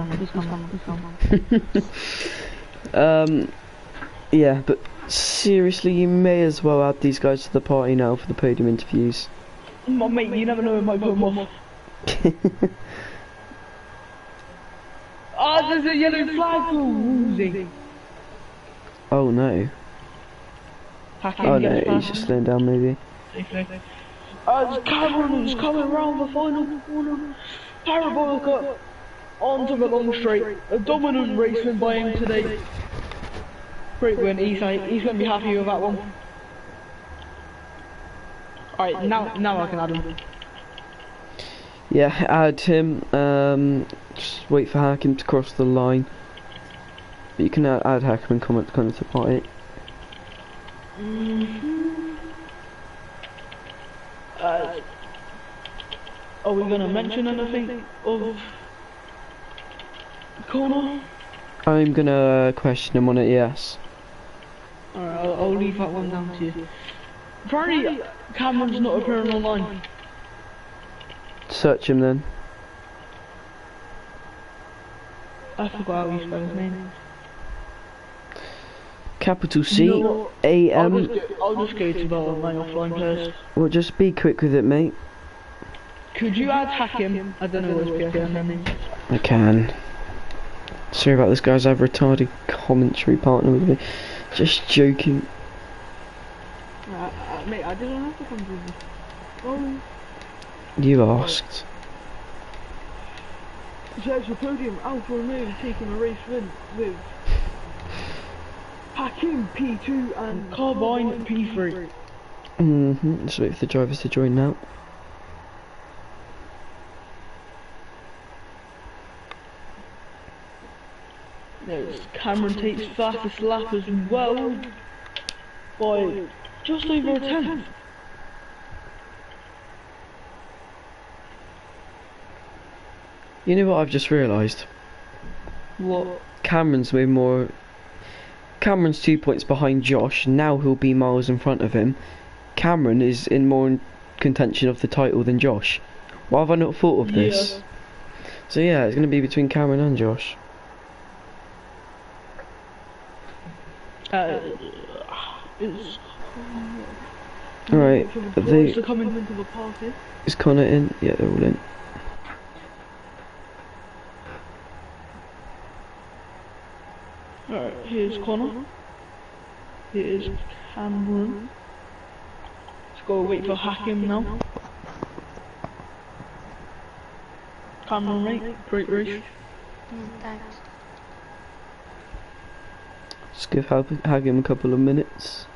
on. Yeah, but seriously, you may as well add these guys to the party now for the podium interviews. Mate, you never know when might put them off. Oh, there's a yellow flag! Ooh, oh no. Oh no, he's just slowing down maybe. Cameron is coming round the final corner. Parabolica onto the long straight. A dominant race win by him today. Great win, he's going to be happy with that one. Alright, now I can add him. Yeah, add him. Just wait for Hakim to cross the line. But you can add Hakim and comment to the party. Are we going to mention anything of Connor? I'm gonna question him on it, yes. Alright, I'll leave that one down to you. Apparently, Cameron's not appearing online. Search him then. I forgot how you spell his name. Capital C A M. I'll just go to my offline players. Well, just be quick with it, mate. Could you add Hakim? I don't know what his PSN is. I can. Sorry about this, guys. I have a retarded commentary partner with me. Just joking. Mate, I didn't have to come to this. Oh. You asked. There's the podium. Alfa Romeo taking a race win with Hakim P2 and Carbine P3. Let's wait for the drivers to join now. There's Cameron takes fastest lap as well by just over a tenth. You know what I've just realised? What? Cameron's 2 points behind Josh. Now he'll be miles in front of him. Cameron is in more contention of the title than Josh. Why have I not thought of this? Yeah. So yeah, it's going to be between Cameron and Josh. Alright, they're coming into the party. Is Connor in? Yeah, they're all in. Alright, here's Connor. Here's Cameron. Let's go wait for Hakim now. Cameron, mate, great race. Thanks. Just give Hakim a couple of minutes.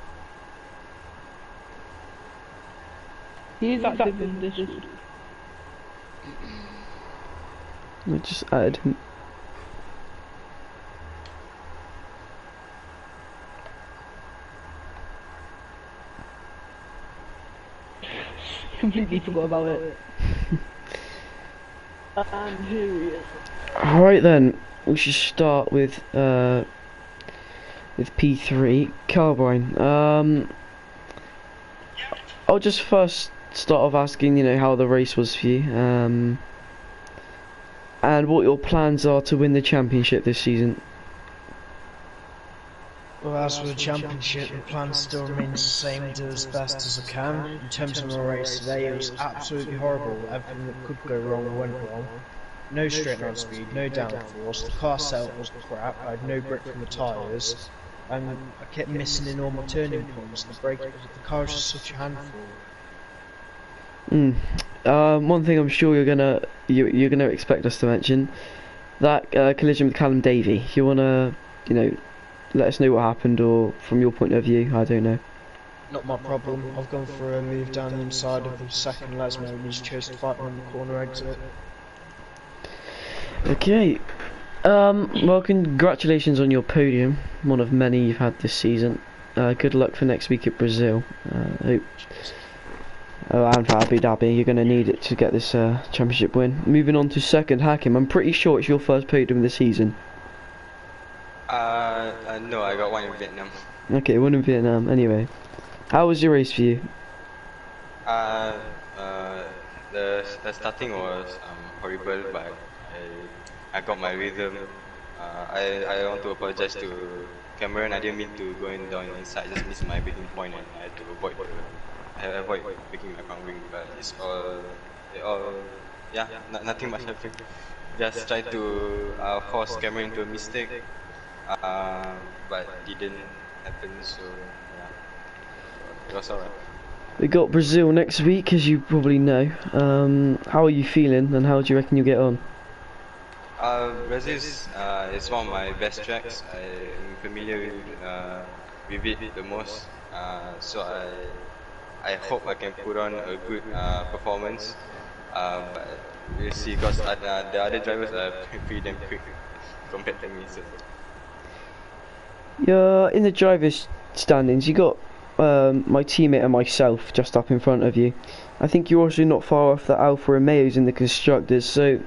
He is active in this. I just added him. Completely forgot about it. And here he is. Alright then, we should start with P3 Carbine. I'll just first start off asking, how the race was for you, and what your plans are to win the championship this season. Well, as for the championship, the plan still remains the same, do as best as I can. In terms of my race today, it was absolutely horrible. Everything that could go wrong went wrong. No straight line speed, no downforce, the car setup was crap, I had no grip from the tyres, and I kept missing in all my turning points. The car was just such a handful. One thing I'm sure you're gonna expect us to mention, that collision with Callum Davey. You wanna, let us know what happened, or from your point of view, I don't know. Not my problem. I've gone for a move down the inside of the second Lesmo and he's chose to fight me on the corner exit. Okay. Well, congratulations on your podium, one of many you've had this season. Good luck for next week at Brazil. And for Abu Dhabi, you're going to need it to get this championship win. Moving on to second, Hakim. I'm pretty sure it's your first podium of the season. No, I got one in Vietnam. Okay, one in Vietnam. Anyway, how was your race for you? The starting was horrible, but I got my rhythm. I want to apologize to Cameron. I didn't mean to go down inside. I just missed my breaking point and I had to avoid breaking my front wing. But it's nothing much happened. Just try to force Cameron into a mistake, but didn't happen. So yeah, it was alright. We got Brazil next week, as you probably know. How are you feeling, and how do you reckon you'll get on? Brazil is one of my best tracks. I'm familiar with it the most, so I hope I can put on a good performance. But we'll see, because the other drivers are pretty damn quick compared to me. So. You're in the drivers' standings. You got my teammate and myself just up in front of you. I think you're also not far off that Alfa Romeo's in the constructors. So,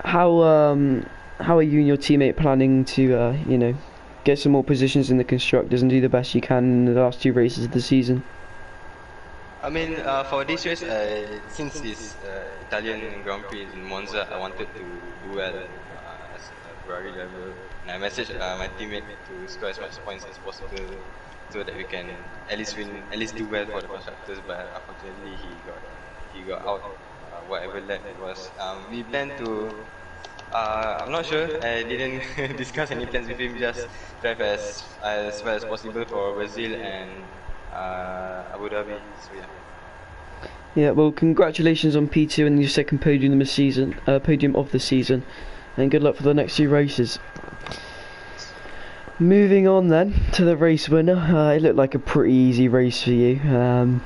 how are you and your teammate planning to get some more positions in the constructors and do the best you can in the last two races of the season? I mean, for this race, since this Italian Grand Prix in Monza, I wanted to do well as a VRL driver. And I messaged my teammate to score as much points as possible, so that we can at least do well for the constructors. But unfortunately, he got out. Whatever lap it was. We plan to. I'm not sure. I didn't discuss any plans with him. Just drive as well as possible for Brazil and Abu Dhabi. So yeah. Yeah. Well, congratulations on P2 and your second podium of the season, and good luck for the next few races. Moving on then to the race winner. It looked like a pretty easy race for you.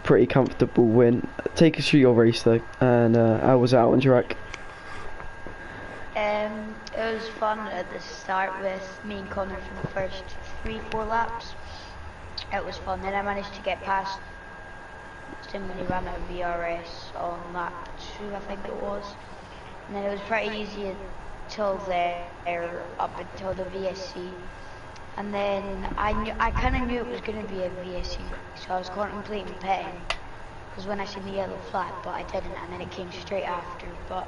Pretty comfortable win. Take us through your race though, and how was it out on track? It was fun at the start with me and Connor for the first 3-4 laps. It was fun. Then I managed to get past him when he ran out of VRS on lap 2, I think it was. And then it was pretty easy until up until the VSC. And then I kind of knew it was going to be a VSC, so I was contemplating pitting, because when I seen the yellow flag, but I didn't, and then it came straight after. But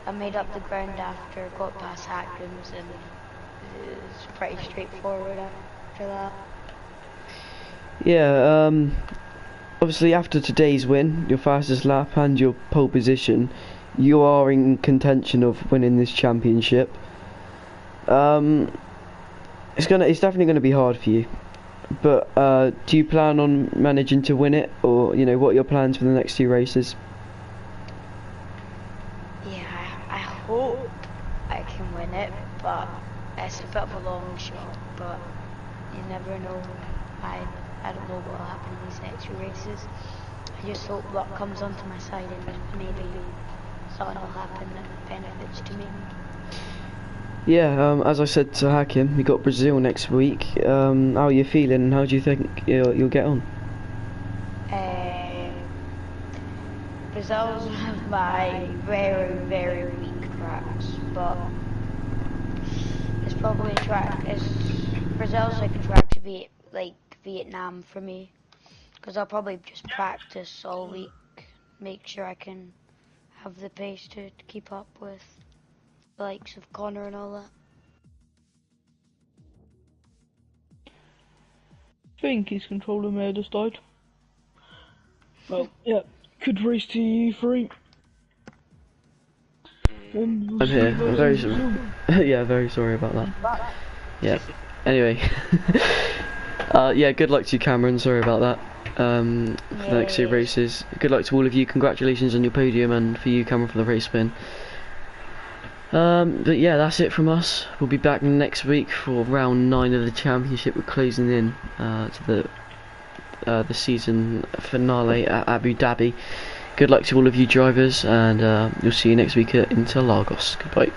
I made up the ground after, got past Hackham's, and it was pretty straightforward after that. Yeah, obviously after today's win, your fastest lap and your pole position, you are in contention of winning this championship. It's definitely gonna be hard for you, but do you plan on managing to win it, or what are your plans for the next two races? Yeah, I hope I can win it, but it's a bit of a long shot. But you never know. I don't know what will happen in these next few races. I just hope luck comes onto my side and maybe something will happen that benefits to me. Yeah, as I said to Hakim, we got Brazil next week. How are you feeling, and how do you think you'll get on? Brazil's one of my very, very weak tracks, but it's probably a track. Brazil's like a track to be like Vietnam for me, Because I'll probably just practice all week, make sure I can have the pace to keep up with the likes of Connor and all that. I think his controller may have just died. Well, yeah, could race to E3. I'm here. I'm very sorry. Yeah, very sorry about that. Yeah. Anyway. Yeah, good luck to you, Cameron. Sorry about that. For the next 2 races. Good luck to all of you. Congratulations on your podium, and for you, Cameron, for the race win. But yeah, that's it from us. We'll be back next week for round 9 of the championship. We're closing in to the season finale at Abu Dhabi. Good luck to all of you drivers, and you'll see you next week at Interlagos. Goodbye.